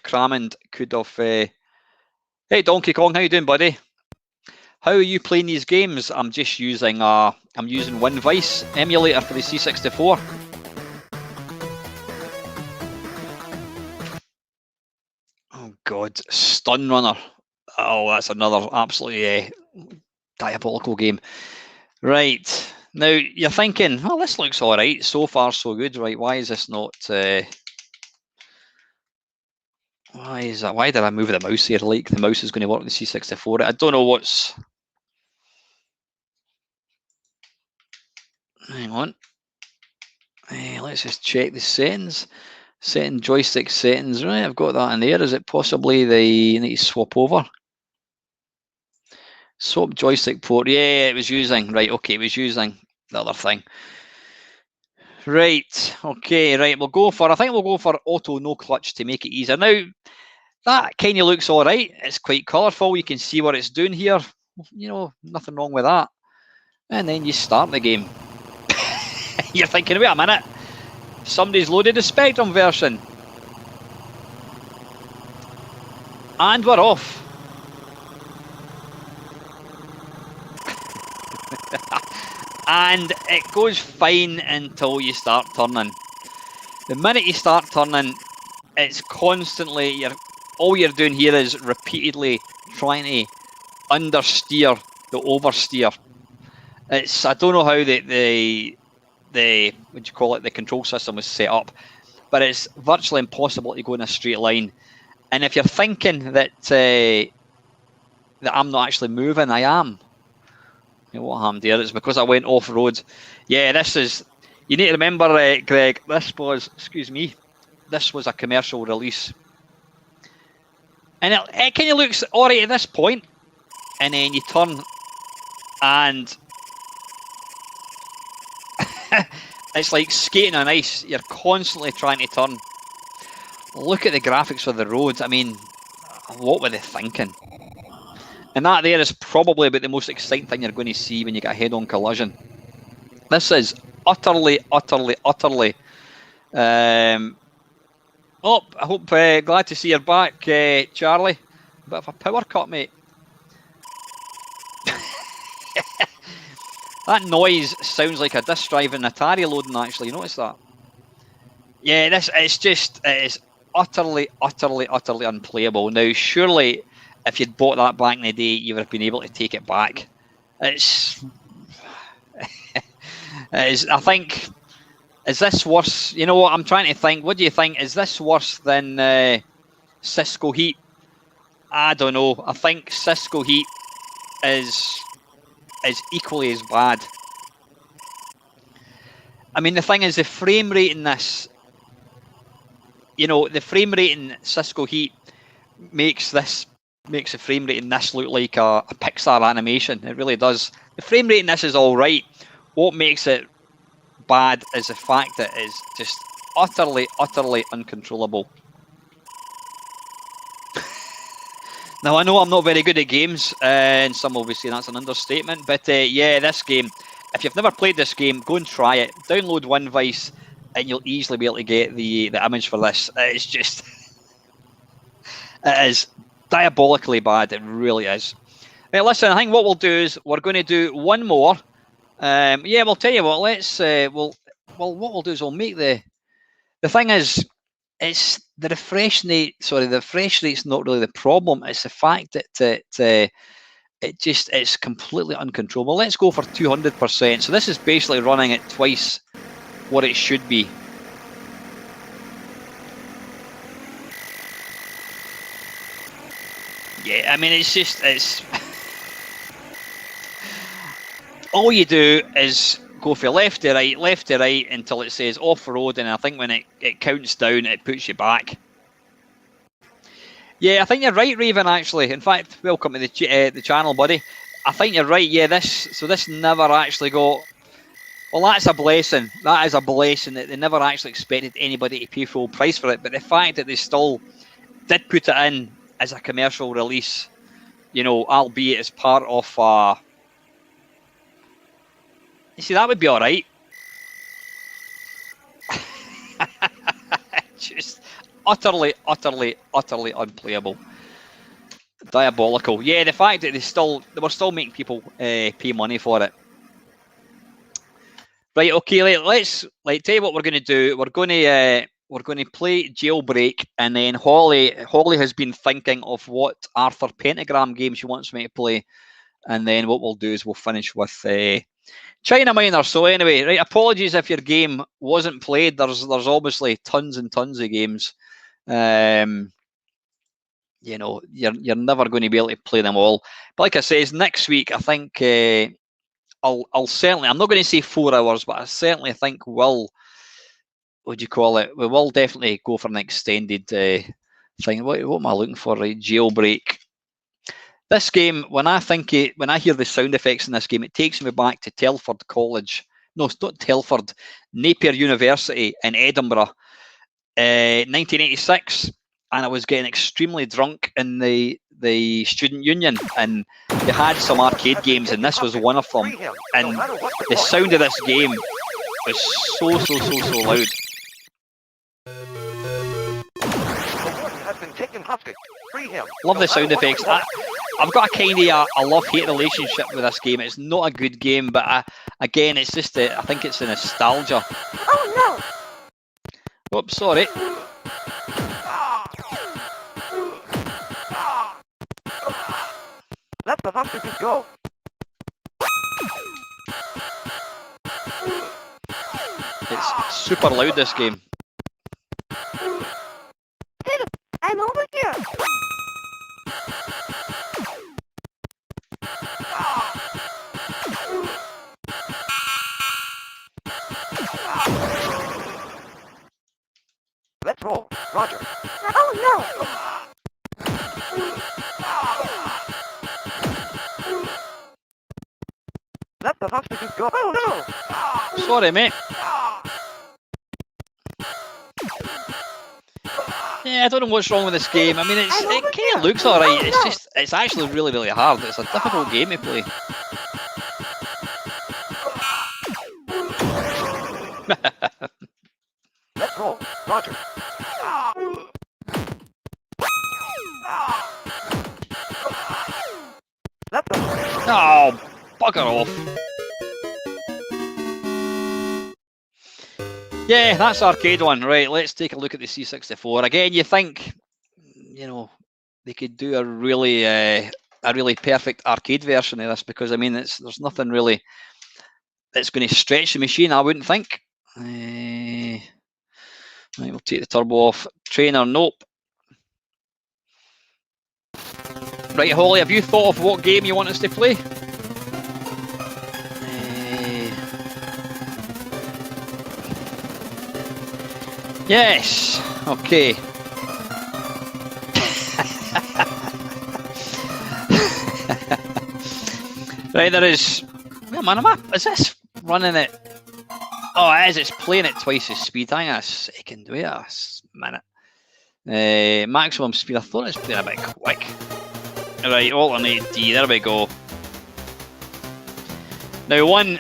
Crammond could have. Hey, Donkey Kong, how you doing, buddy? How are you playing these games? I'm just using WinVice emulator for the C64. Oh God, Stun Runner. Oh, that's another absolutely diabolical game. Right, now you're thinking, well, this looks all right. So far, so good. Right, why is this not? Why is that? Why did I move the mouse here? Like the mouse is going to work with the C64. I don't know what's. Hang on. Let's just check the settings. Setting joystick settings. Right, I've got that in there. Is it possibly they need to swap over? Swap joystick port. Yeah, it was using. Right, okay, it was using the other thing. Right, okay, right. I think we'll go for auto no clutch to make it easier. Now, that kind of looks all right. It's quite colourful. You can see what it's doing here. You know, nothing wrong with that. And then you start the game. You're thinking, wait a minute. Somebody's loaded the Spectrum version. And we're off. And it goes fine until you start turning. The minute you start turning, it's constantly, all you're doing here is repeatedly trying to understeer the oversteer. I don't know how the what do you call it, the control system was set up, but it's virtually impossible to go in a straight line. And if you're thinking that I'm not actually moving, I am. What happened here? It's because I went off road. Yeah, you need to remember, Greg, this was a commercial release. And it kind of looks alright at this point. And then you turn and it's like skating on ice. You're constantly trying to turn. Look at the graphics for the roads. I mean, what were they thinking? And that there is probably about the most exciting thing you're going to see when you get a head-on collision. This is utterly. Oh, I hope, glad to see you're back, Charlie. Bit of a power cut, mate. That noise sounds like a disc drive in Atari loading, actually. You notice that? Yeah, it is utterly unplayable. Now, surely, if you'd bought that back in the day, you would have been able to take it back. I think, is this worse? You know what, I'm trying to think. What do you think? Is this worse than Cisco Heat? I don't know. I think Cisco Heat is equally as bad. I mean, the thing is, the frame rate in this, the frame rate in Cisco Heat makes this makes the frame rate in this look like a Pixar animation. It really does. The frame rate in this is all right. What makes it bad is the fact that it's just utterly uncontrollable. Now, I know I'm not very good at games, and some will be saying that's an understatement, but yeah, this game, if you've never played this game, go and try it. Download OneVice, and you'll easily be able to get the image for this. It's just, it is diabolically bad. It really is. Right, listen, I think what we'll do is we're going to do one more. Yeah, we'll tell you what. Let's what we'll do is we'll make the thing is, it's the refresh rate. Sorry, the refresh rate's not really the problem. It's the fact that it's completely uncontrollable. Let's go for 200%. So this is basically running it twice what it should be. Yeah, I mean, it's all you do is go from left to right until it says off-road, and I think when it counts down, it puts you back. Yeah, I think you're right, Raven, actually. In fact, welcome to the channel, buddy. I think you're right, yeah, this never actually got... Well, that's a blessing. That is a blessing that they never actually expected anybody to pay full price for it, but the fact that they still did put it in as a commercial release, you know, albeit as part of... You see, that would be all right. Just utterly unplayable. Diabolical. Yeah, the fact that they were still making people pay money for it. Right, okay, let's tell you what we're going to do. We're going to play Jailbreak, and then Holly has been thinking of what Arthur Pentagram game she wants me to play, and then what we'll do is we'll finish with China Minor. So anyway, right, apologies if your game wasn't played. There's obviously tons and tons of games. You know, you're never going to be able to play them all. But like I says, next week I think I'll certainly, I'm not going to say 4 hours, but I certainly think what do you call it? We will definitely go for an extended thing. What am I looking for? Right, Jailbreak. This game, when I hear the sound effects in this game, it takes me back to Telford College. No, it's not Telford. Napier University in Edinburgh, 1986, and I was getting extremely drunk in the student union, and they had some arcade games, and this was one of them. And the sound of this game was so loud. Love the sound effects. I've got a kind of a love-hate relationship with this game. It's not a good game, but again, it's just I think it's a nostalgia. Oh no! Oops, sorry. Let the hostages go. It's super loud, this game. I'm over here. Let's roll, Roger. Oh no! Let the hostages go. Oh no! Sorry, mate. Yeah, I don't know what's wrong with this game. I mean, it kind of looks alright. It's actually really hard. It's a difficult game to play. Let's roll, Roger. Oh, bugger off. Yeah, that's arcade one. Right, let's take a look at the C64. Again, you think, you know, they could do a really perfect arcade version of this, because I mean, there's nothing really that's going to stretch the machine, I wouldn't think. Right, we'll take the turbo off. Trainer, nope. Right, Holly, have you thought of what game you want us to play? Yes. Okay. Right, there is. Wait a minute, is this running it? Oh, it is. It's playing at twice the speed. Hang on a second. Wait a minute. Maximum speed. I thought it's been a bit quick. Right, alternate D. There we go. Now, one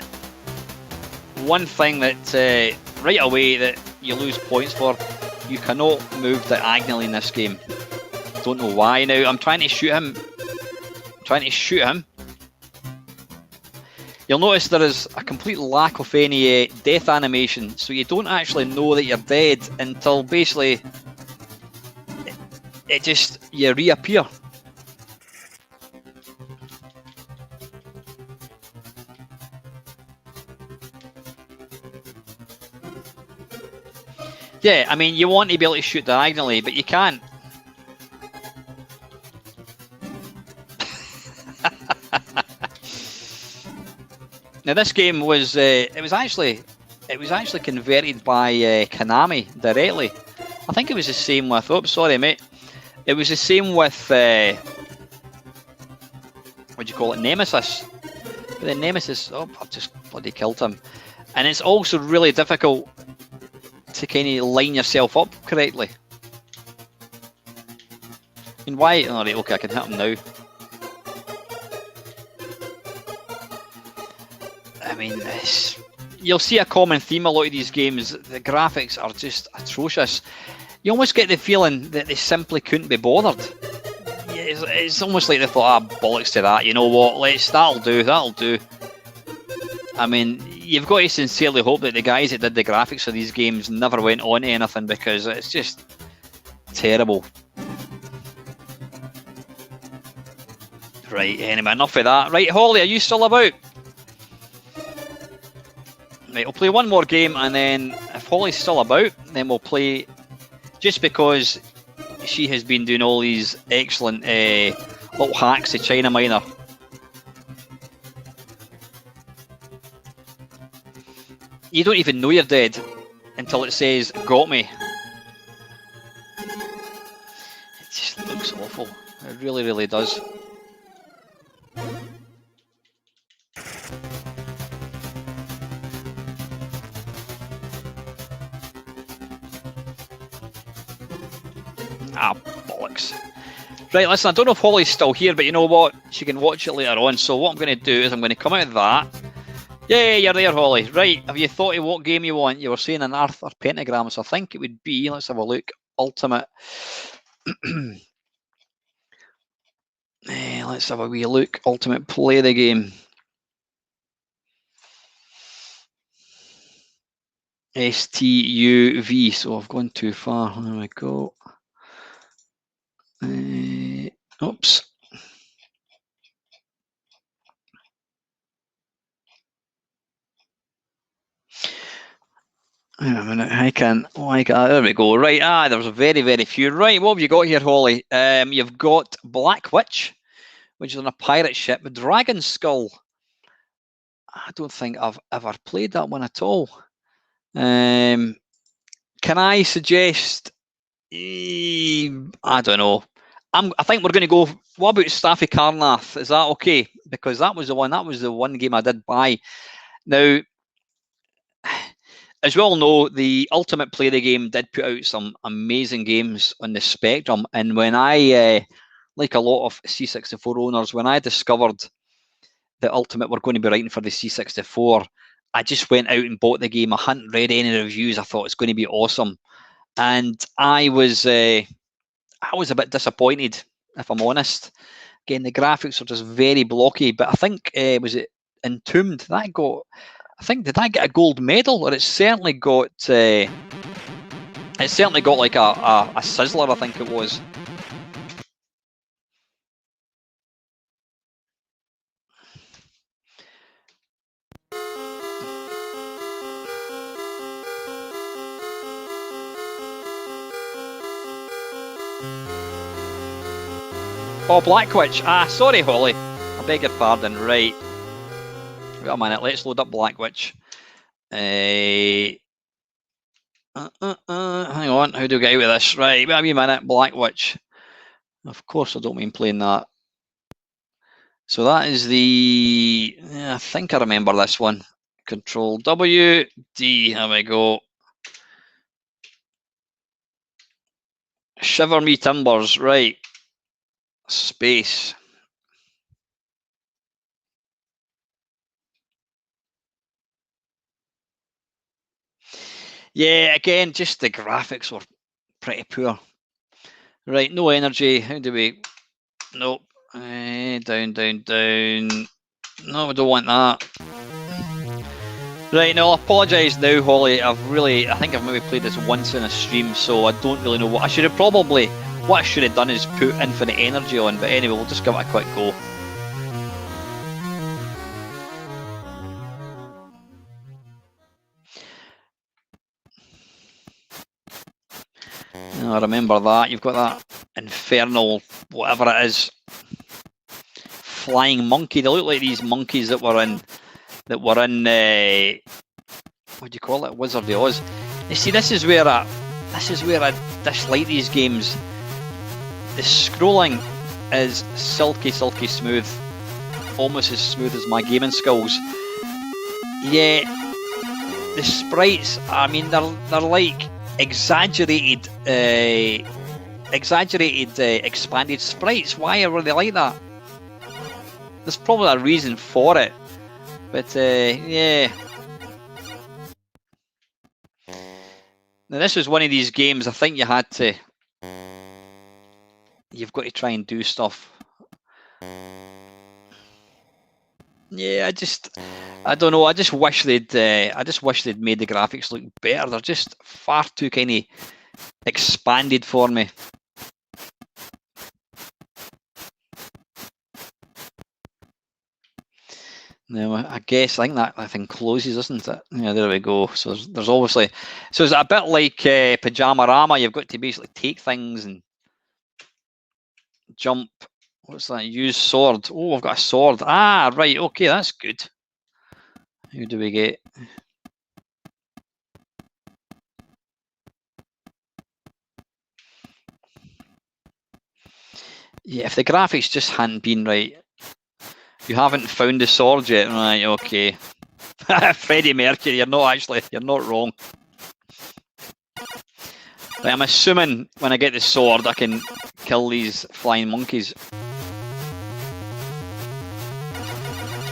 thing that right away that you lose points for, you cannot move diagonally in this game. Don't know why. Now, I'm trying to shoot him. You'll notice there is a complete lack of any death animation, so you don't actually know that you're dead until basically you reappear. Yeah, I mean, you want to be able to shoot diagonally, but you can't. Now, this game was it was actually converted by Konami directly. I think it was the same with. Oops, sorry, mate. It was the same with what do you call it, Nemesis. But then Nemesis, oh, I've just bloody killed him. And it's also really difficult to kind of line yourself up correctly. And why? All right, okay, I can hit him now. I mean, you'll see a common theme a lot of these games. The graphics are just atrocious. You almost get the feeling that they simply couldn't be bothered. It's almost like they thought, bollocks to that. You know what? That'll do. I mean, you've got to sincerely hope that the guys that did the graphics for these games never went on to anything, because it's just terrible. Right, anyway, enough of that. Right, Holly, are you still about? Right, we'll play one more game, and then if Holly's still about, then we'll play, just because she has been doing all these excellent little hacks to China Miner. You don't even know you're dead until it says, got me. It just looks awful. It really, really does. Ah, bollocks. Right, listen, I don't know if Holly's still here, but you know what? She can watch it later on. So what I'm going to do is I'm going to come out of that. Yeah, you're there, Holly. Right, have you thought of what game you want? You were saying an Arthur Pentagram, so I think it would be, let's have a look, Ultimate. Let's have a wee look. Ultimate, play the game. STUV, so I've gone too far. There we go. Oops. Wait a minute, I can, there we go. Right, there was very, very few. Right, what have you got here, Holly? You've got Black Witch, which is on a pirate ship with Dragon Skull. I don't think I've ever played that one at all. Can I suggest, I don't know. I think we're going to go, what about Staffy Karnov? Is that okay? Because that was the one game I did buy. Now, as we all know, the Ultimate Play the Game did put out some amazing games on the Spectrum. And when I, like a lot of C64 owners, when I discovered that Ultimate were going to be writing for the C64, I just went out and bought the game. I hadn't read any reviews. I thought it's going to be awesome. And I was a bit disappointed, if I'm honest. Again, the graphics are just very blocky, but I think, was it Entombed? Did that get a gold medal? Or it's certainly got like a sizzler, I think it was. Oh, Black Witch. Sorry, Holly. I beg your pardon. Right. Wait a minute. Let's load up Black Witch. Hang on. How do I get out of this? Right. Wait a minute. Black Witch. Of course, I don't mean playing that. So that is the, I think I remember this one. Control W, D, there we go. Shiver me timbers, right. Space. Yeah, again, just the graphics were pretty poor. Right, no energy. How do we? Nope. Down, down, down. No, we don't want that. Right, now I'll apologise now, Holly. I think I've maybe played this once in a stream, so I don't really know what I should have probably. What I should have done is put infinite energy on, but anyway, we'll just give it a quick go. I remember that. You've got that infernal, whatever it is, flying monkey. They look like these monkeys that were in, what do you call it? Wizard of Oz. You see, this is where I dislike these games. The scrolling is silky, silky smooth, almost as smooth as my gaming skills. Yeah, the sprites. I mean, they're like exaggerated, expanded sprites. Why are they like that? There's probably a reason for it, but yeah. Now this was one of these games. I think you've got to try and do stuff. Yeah, I don't know. I just wish they'd made the graphics look better. They're just far too kind of expanded for me. Now I think that thing closes, isn't it? Yeah, there we go. So there's obviously, so it's a bit like Pajama-Rama. You've got to basically take things and jump. What's that? Use sword. Oh, I've got a sword. Ah, right. Okay, that's good. Who do we get? Yeah, if the graphics just hadn't been right. You haven't found the sword yet, right? Okay. Freddie Mercury, you're not wrong. Right, I'm assuming when I get the sword, I can kill these flying monkeys.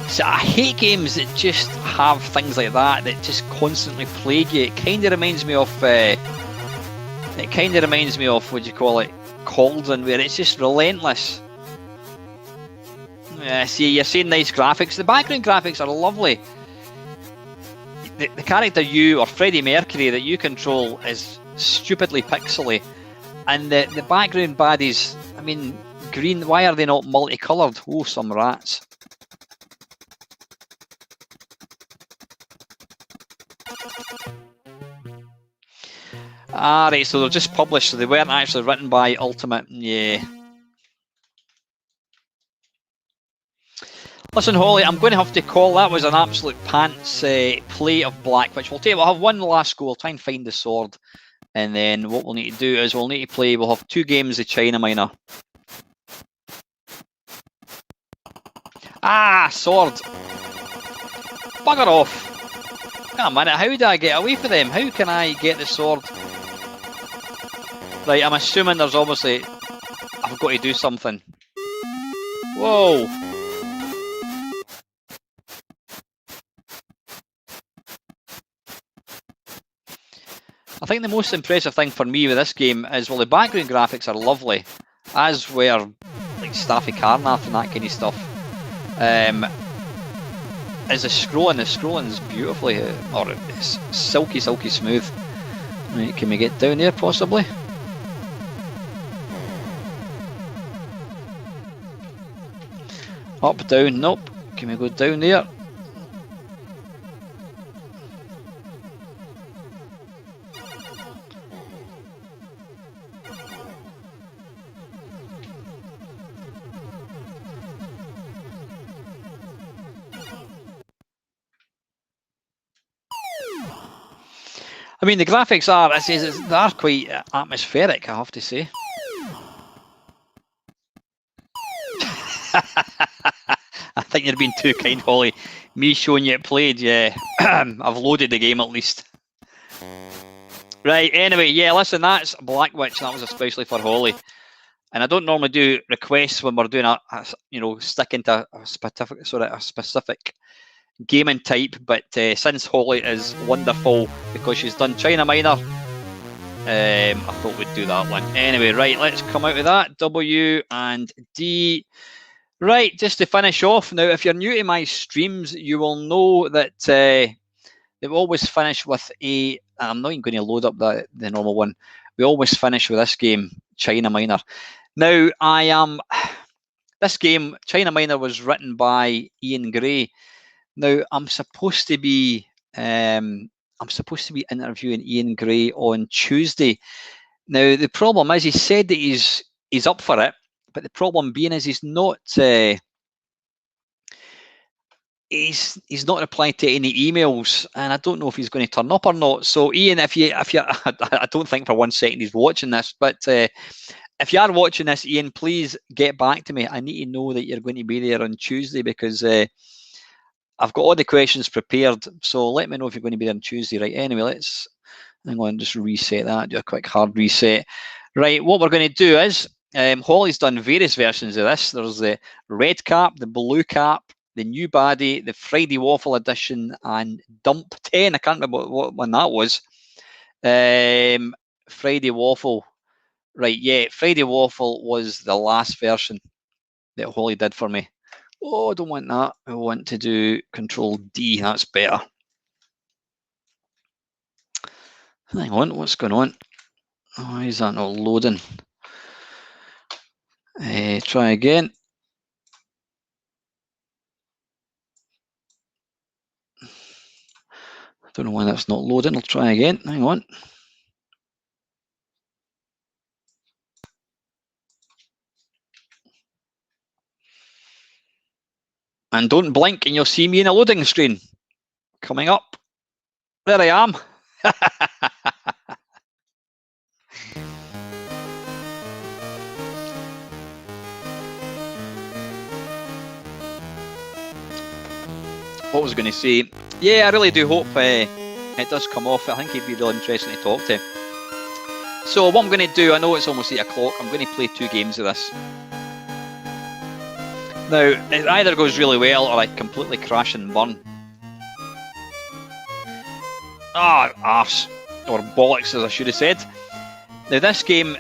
So I hate games that just have things like that just constantly plague you. It kind of reminds me of, what do you call it, Cauldron, where it's just relentless. Yeah, see, you're seeing nice graphics. The background graphics are lovely. The character or Freddie Mercury that you control is stupidly pixely, and the background baddies, I mean, green. Why are they not multicoloured? Oh, some rats. Ah, right, so they're just published, so they weren't actually written by Ultimate. Yeah. Listen, Holly, I'm going to have to call. That was an absolute pants play of Black Witch. We'll have one last go. We'll try and find the sword. And then what we'll need to do is we'll have 2 games of China Miner. Ah, sword. Bugger off. Hang on a minute, how do I get away from them? How can I get the sword? Right, I'm assuming there's obviously... I've got to do something. Whoa. I think the most impressive thing for me with this game is, well, the background graphics are lovely, as were like Staffy Karnov and that kind of stuff. Is the scrolling is beautifully, or it's silky, silky smooth. Right, can we get down there possibly? Up, down, nope. Can we go down there? I mean, the graphics are quite atmospheric, I have to say. I think you're being too kind, Holly. Me showing you it played, yeah. I've loaded the game at least. Right, anyway, yeah, listen, that's Black Witch. That was especially for Holly. And I don't normally do requests when we're doing sticking to a specific gaming type, but since Holly is wonderful because she's done China Minor, I thought we'd do that one. Anyway, right, let's come out of that. W and D. Right, just to finish off, now if you're new to my streams, you will know that they always finish with a, I'm not even going to load up the normal one, we always finish with this game, China Minor. Now, this game, China Minor, was written by Ian Gray. Now, I'm supposed to be interviewing Ian Gray on Tuesday. Now, the problem is he said that he's up for it, but the problem being is he's not replying to any emails, and I don't know if he's going to turn up or not. So, Ian, if you, I don't think for 1 second he's watching this, but if you are watching this, Ian, please get back to me. I need to know that you're going to be there on Tuesday because I've got all the questions prepared. So let me know if you're going to be there on Tuesday. Right. Anyway, let's hang on, just reset that. Do a quick hard reset. Right. What we're going to do is Holly's done various versions of this. There's the red cap, the blue cap, the new baddie, the Friday Waffle edition, and Dump 10. I can't remember what one that was. Friday Waffle. Right, yeah, Friday Waffle was the last version that Holly did for me. Oh, I don't want that. I want to do Control D. That's better. Hang on, what's going on? Why is that not loading? Try again. I don't know why that's not loading. I'll try again. Hang on. And don't blink and you'll see me in a loading screen. Coming up. There I am. What was I going to say? Yeah, I really do hope it does come off. I think he'd be really interesting to talk to. So what I'm going to do, I know it's almost 8 o'clock, I'm going to play 2 games of this. Now, it either goes really well or I completely crash and burn. Ah, arse. Or bollocks, as I should have said. Now, this game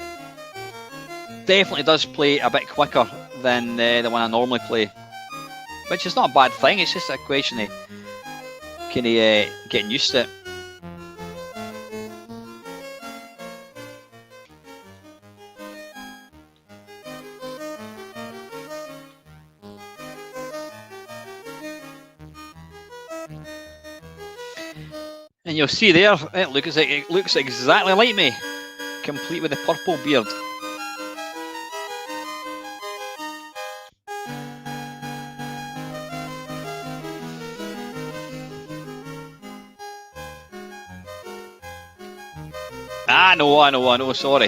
definitely does play a bit quicker than the one I normally play. Which is not a bad thing, it's just a question of kind of getting used to it. And you'll see there, it looks exactly like me, complete with a purple beard. I know, sorry.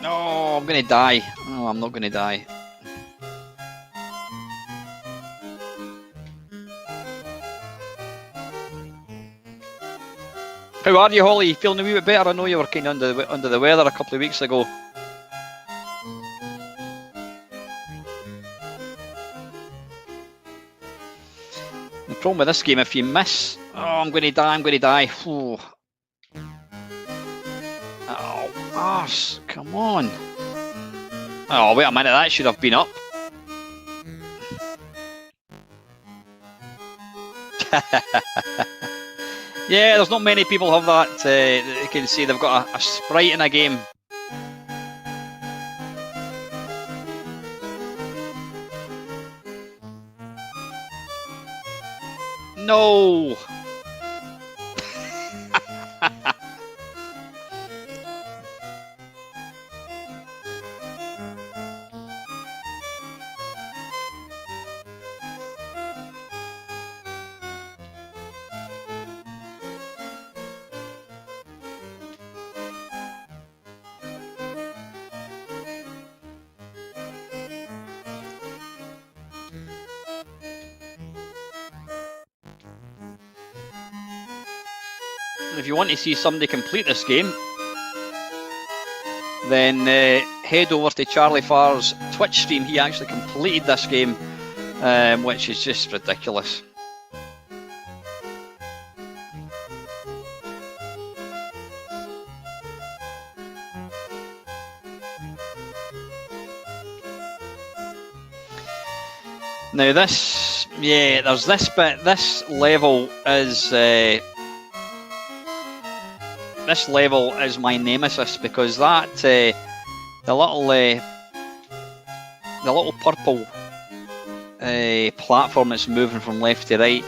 No, I'm gonna die. No, I'm not gonna die. How are you, Holly? You feeling a wee bit better? I know you were kind of under the weather a couple of weeks ago. The problem with this game, if you miss... Oh, I'm going to die. Oh, arse, come on. Oh, wait a minute, that should have been up. Yeah, there's not many people have that. You can see they've got a sprite in a game. No. if you want to see somebody complete this game, then head over to Charlie Farr's Twitch stream. He actually completed this game, which is just ridiculous. Now this, yeah, there's this bit. This level is my nemesis, because that the little purple platform that's moving from left to right.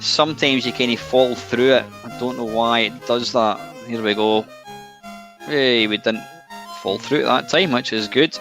Sometimes you kind of fall through it. I don't know why it does that. Here we go. Hey, we didn't fall through it that time, which is good.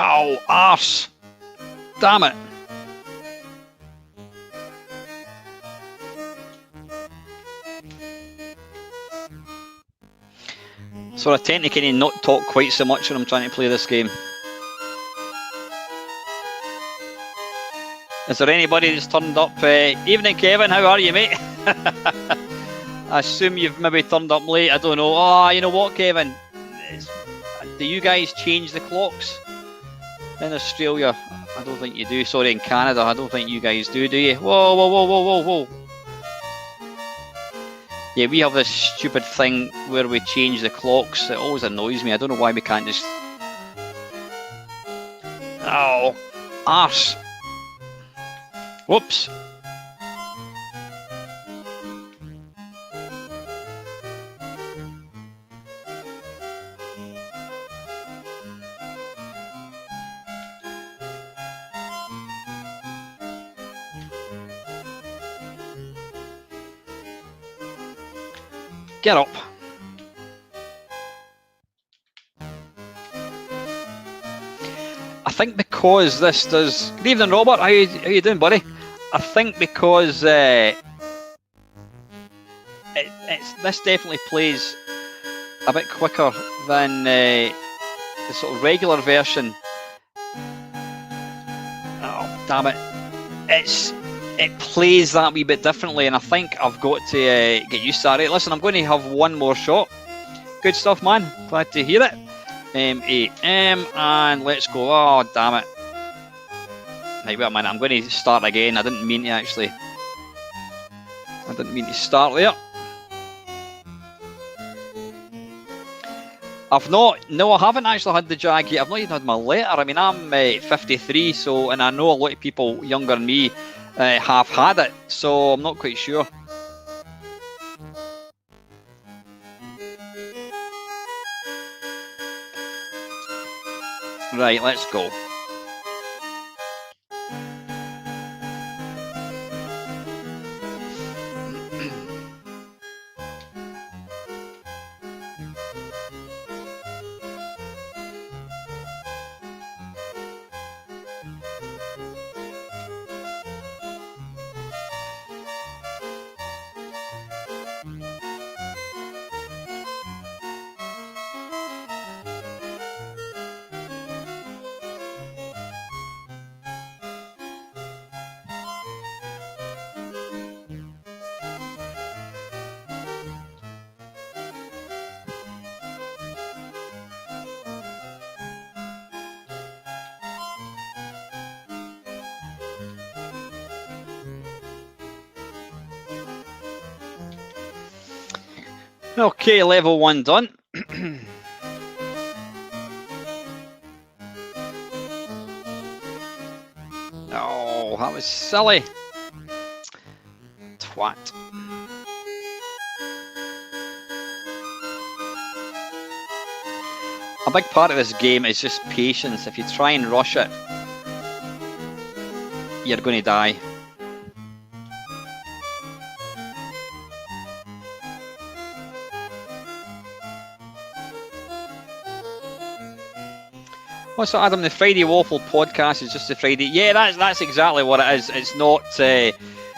Oh, arse! Damn it! So I tend to kind of not talk quite so much when I'm trying to play this game. Is there anybody that's turned up? Evening, Kevin. How are you, mate? I assume you've maybe turned up late. I don't know. Oh, you know what, Kevin? Do you guys change the clocks in Australia? I don't think you do. Sorry, in Canada. I don't think you guys do you? Whoa, whoa, whoa, whoa, whoa, whoa. Yeah, we have this stupid thing where we change the clocks. It always annoys me. I don't know why we can't just... Oh, arse. Whoops. Get up. I think because this does... Good evening, Robert. How you doing, buddy? I think because this definitely plays a bit quicker than the sort of regular version. Oh, damn it. It plays that wee bit differently, and I think I've got to get used to that. Right, listen, I'm going to have one more shot. Good stuff, man. Glad to hear it. M-A-M, and let's go. Oh, damn it. Right, wait a minute. I'm going to start again. I didn't mean to actually. I didn't mean to start there. No, I haven't actually had the Jag yet. I've not even had my letter. I mean, I'm 53, so, and I know a lot of people younger than me have had it, so I'm not quite sure. Right, let's go. Okay, level 1 done. Oh, that was silly. Twat. A big part of this game is just patience. If you try and rush it, you're going to die. What's that, Adam? The Friday Waffle podcast is just a Friday. Yeah, that's exactly what it is. It's not.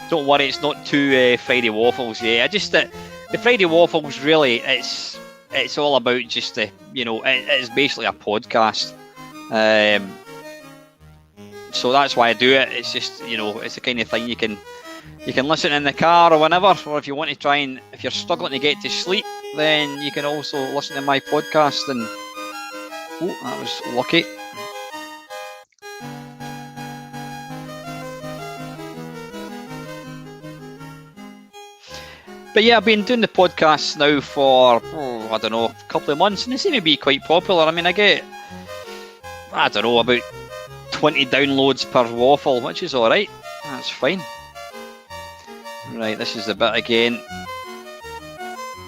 Don't worry, it's not two Friday Waffles. Yeah, I just the Friday Waffles really. It's all about just it's basically a podcast. So that's why I do it. It's just it's the kind of thing you can listen in the car or whenever, or if you want to try and if you're struggling to get to sleep, then you can also listen to my podcast. And oh, that was lucky. But yeah, I've been doing the podcasts now for, I don't know, a couple of months, and they seem to be quite popular. I mean, I get, I don't know, about 20 downloads per waffle, which is alright. That's fine. Right, this is the bit again.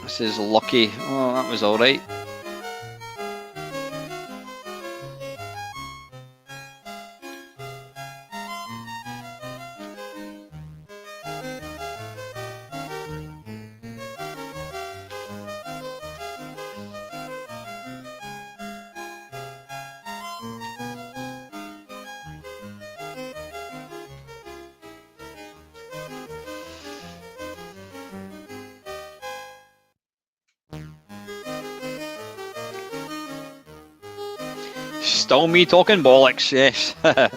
This is lucky. Oh, that was alright. Still me talking bollocks, yes. Now,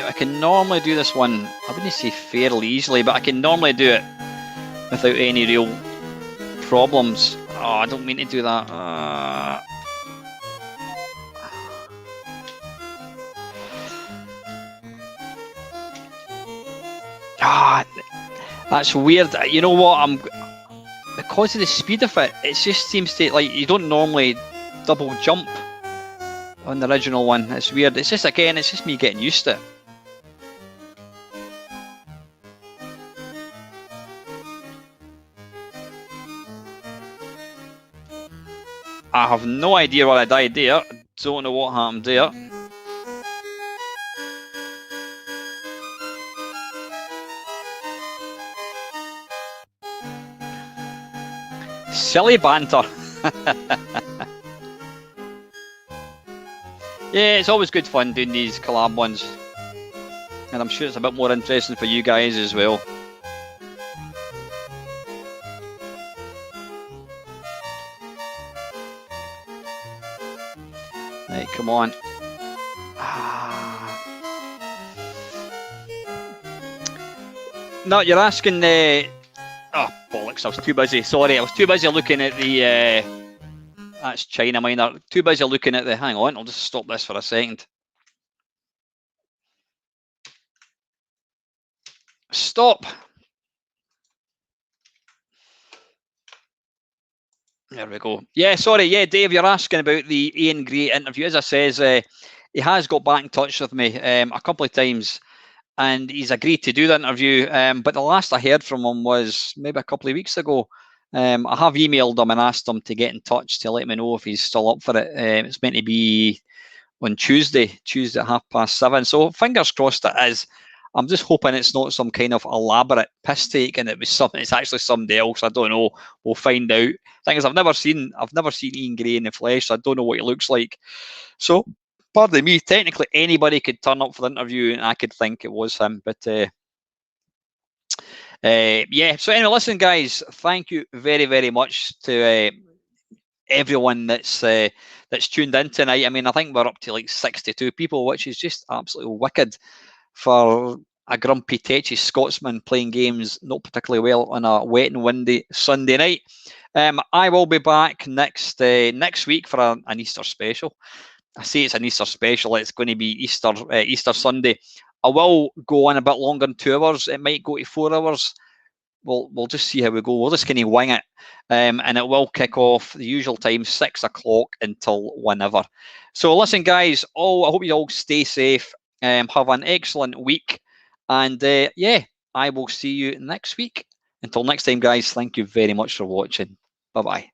I can normally do this one, I wouldn't say fairly easily, but I can normally do it without any real problems. Oh, I don't mean to do that. That's weird. You know what? Because of the speed of it, it just seems to like you don't normally double jump on the original one. It's weird. It's just it's just me getting used to it. I have no idea what I died there. Don't know what happened there. Silly banter. Yeah, it's always good fun doing these collab ones. And I'm sure it's a bit more interesting for you guys as well. Right, come on. No, you're asking... Oh, bollocks, I was too busy. Sorry, I was too busy looking at the... That's China Miner. Too busy looking at the... Hang on, I'll just stop this for a second. Stop! There we go. Yeah, sorry. Yeah, Dave, you're asking about the Ian Gray interview. As I says, he has got back in touch with me a couple of times, and he's agreed to do the interview. But the last I heard from him was maybe a couple of weeks ago. I have emailed him and asked him to get in touch to let me know if he's still up for it. It's meant to be on Tuesday at 7:30. So fingers crossed it is. I'm just hoping it's not some kind of elaborate piss take and it's actually somebody else. I don't know. We'll find out. Thing is, I've never seen Ian Gray in the flesh, so I don't know what he looks like. So, pardon me, technically anybody could turn up for the interview and I could think it was him. But yeah, so anyway, listen guys, thank you very, very much to everyone that's tuned in tonight. I mean, I think we're up to like 62 people, which is just absolutely wicked for a grumpy, tetchy Scotsman playing games not particularly well on a wet and windy Sunday night. I will be back next week for an Easter special. I say it's an Easter special. It's going to be Easter Sunday. I will go on a bit longer than 2 hours. It might go to 4 hours. we'll just see how we go. We'll just kind of wing it, and it will kick off the usual time, 6 o'clock until whenever. So listen, guys, I hope you all stay safe. Have an excellent week, and yeah, I will see you next week. Until next time, guys, thank you very much for watching. Bye bye.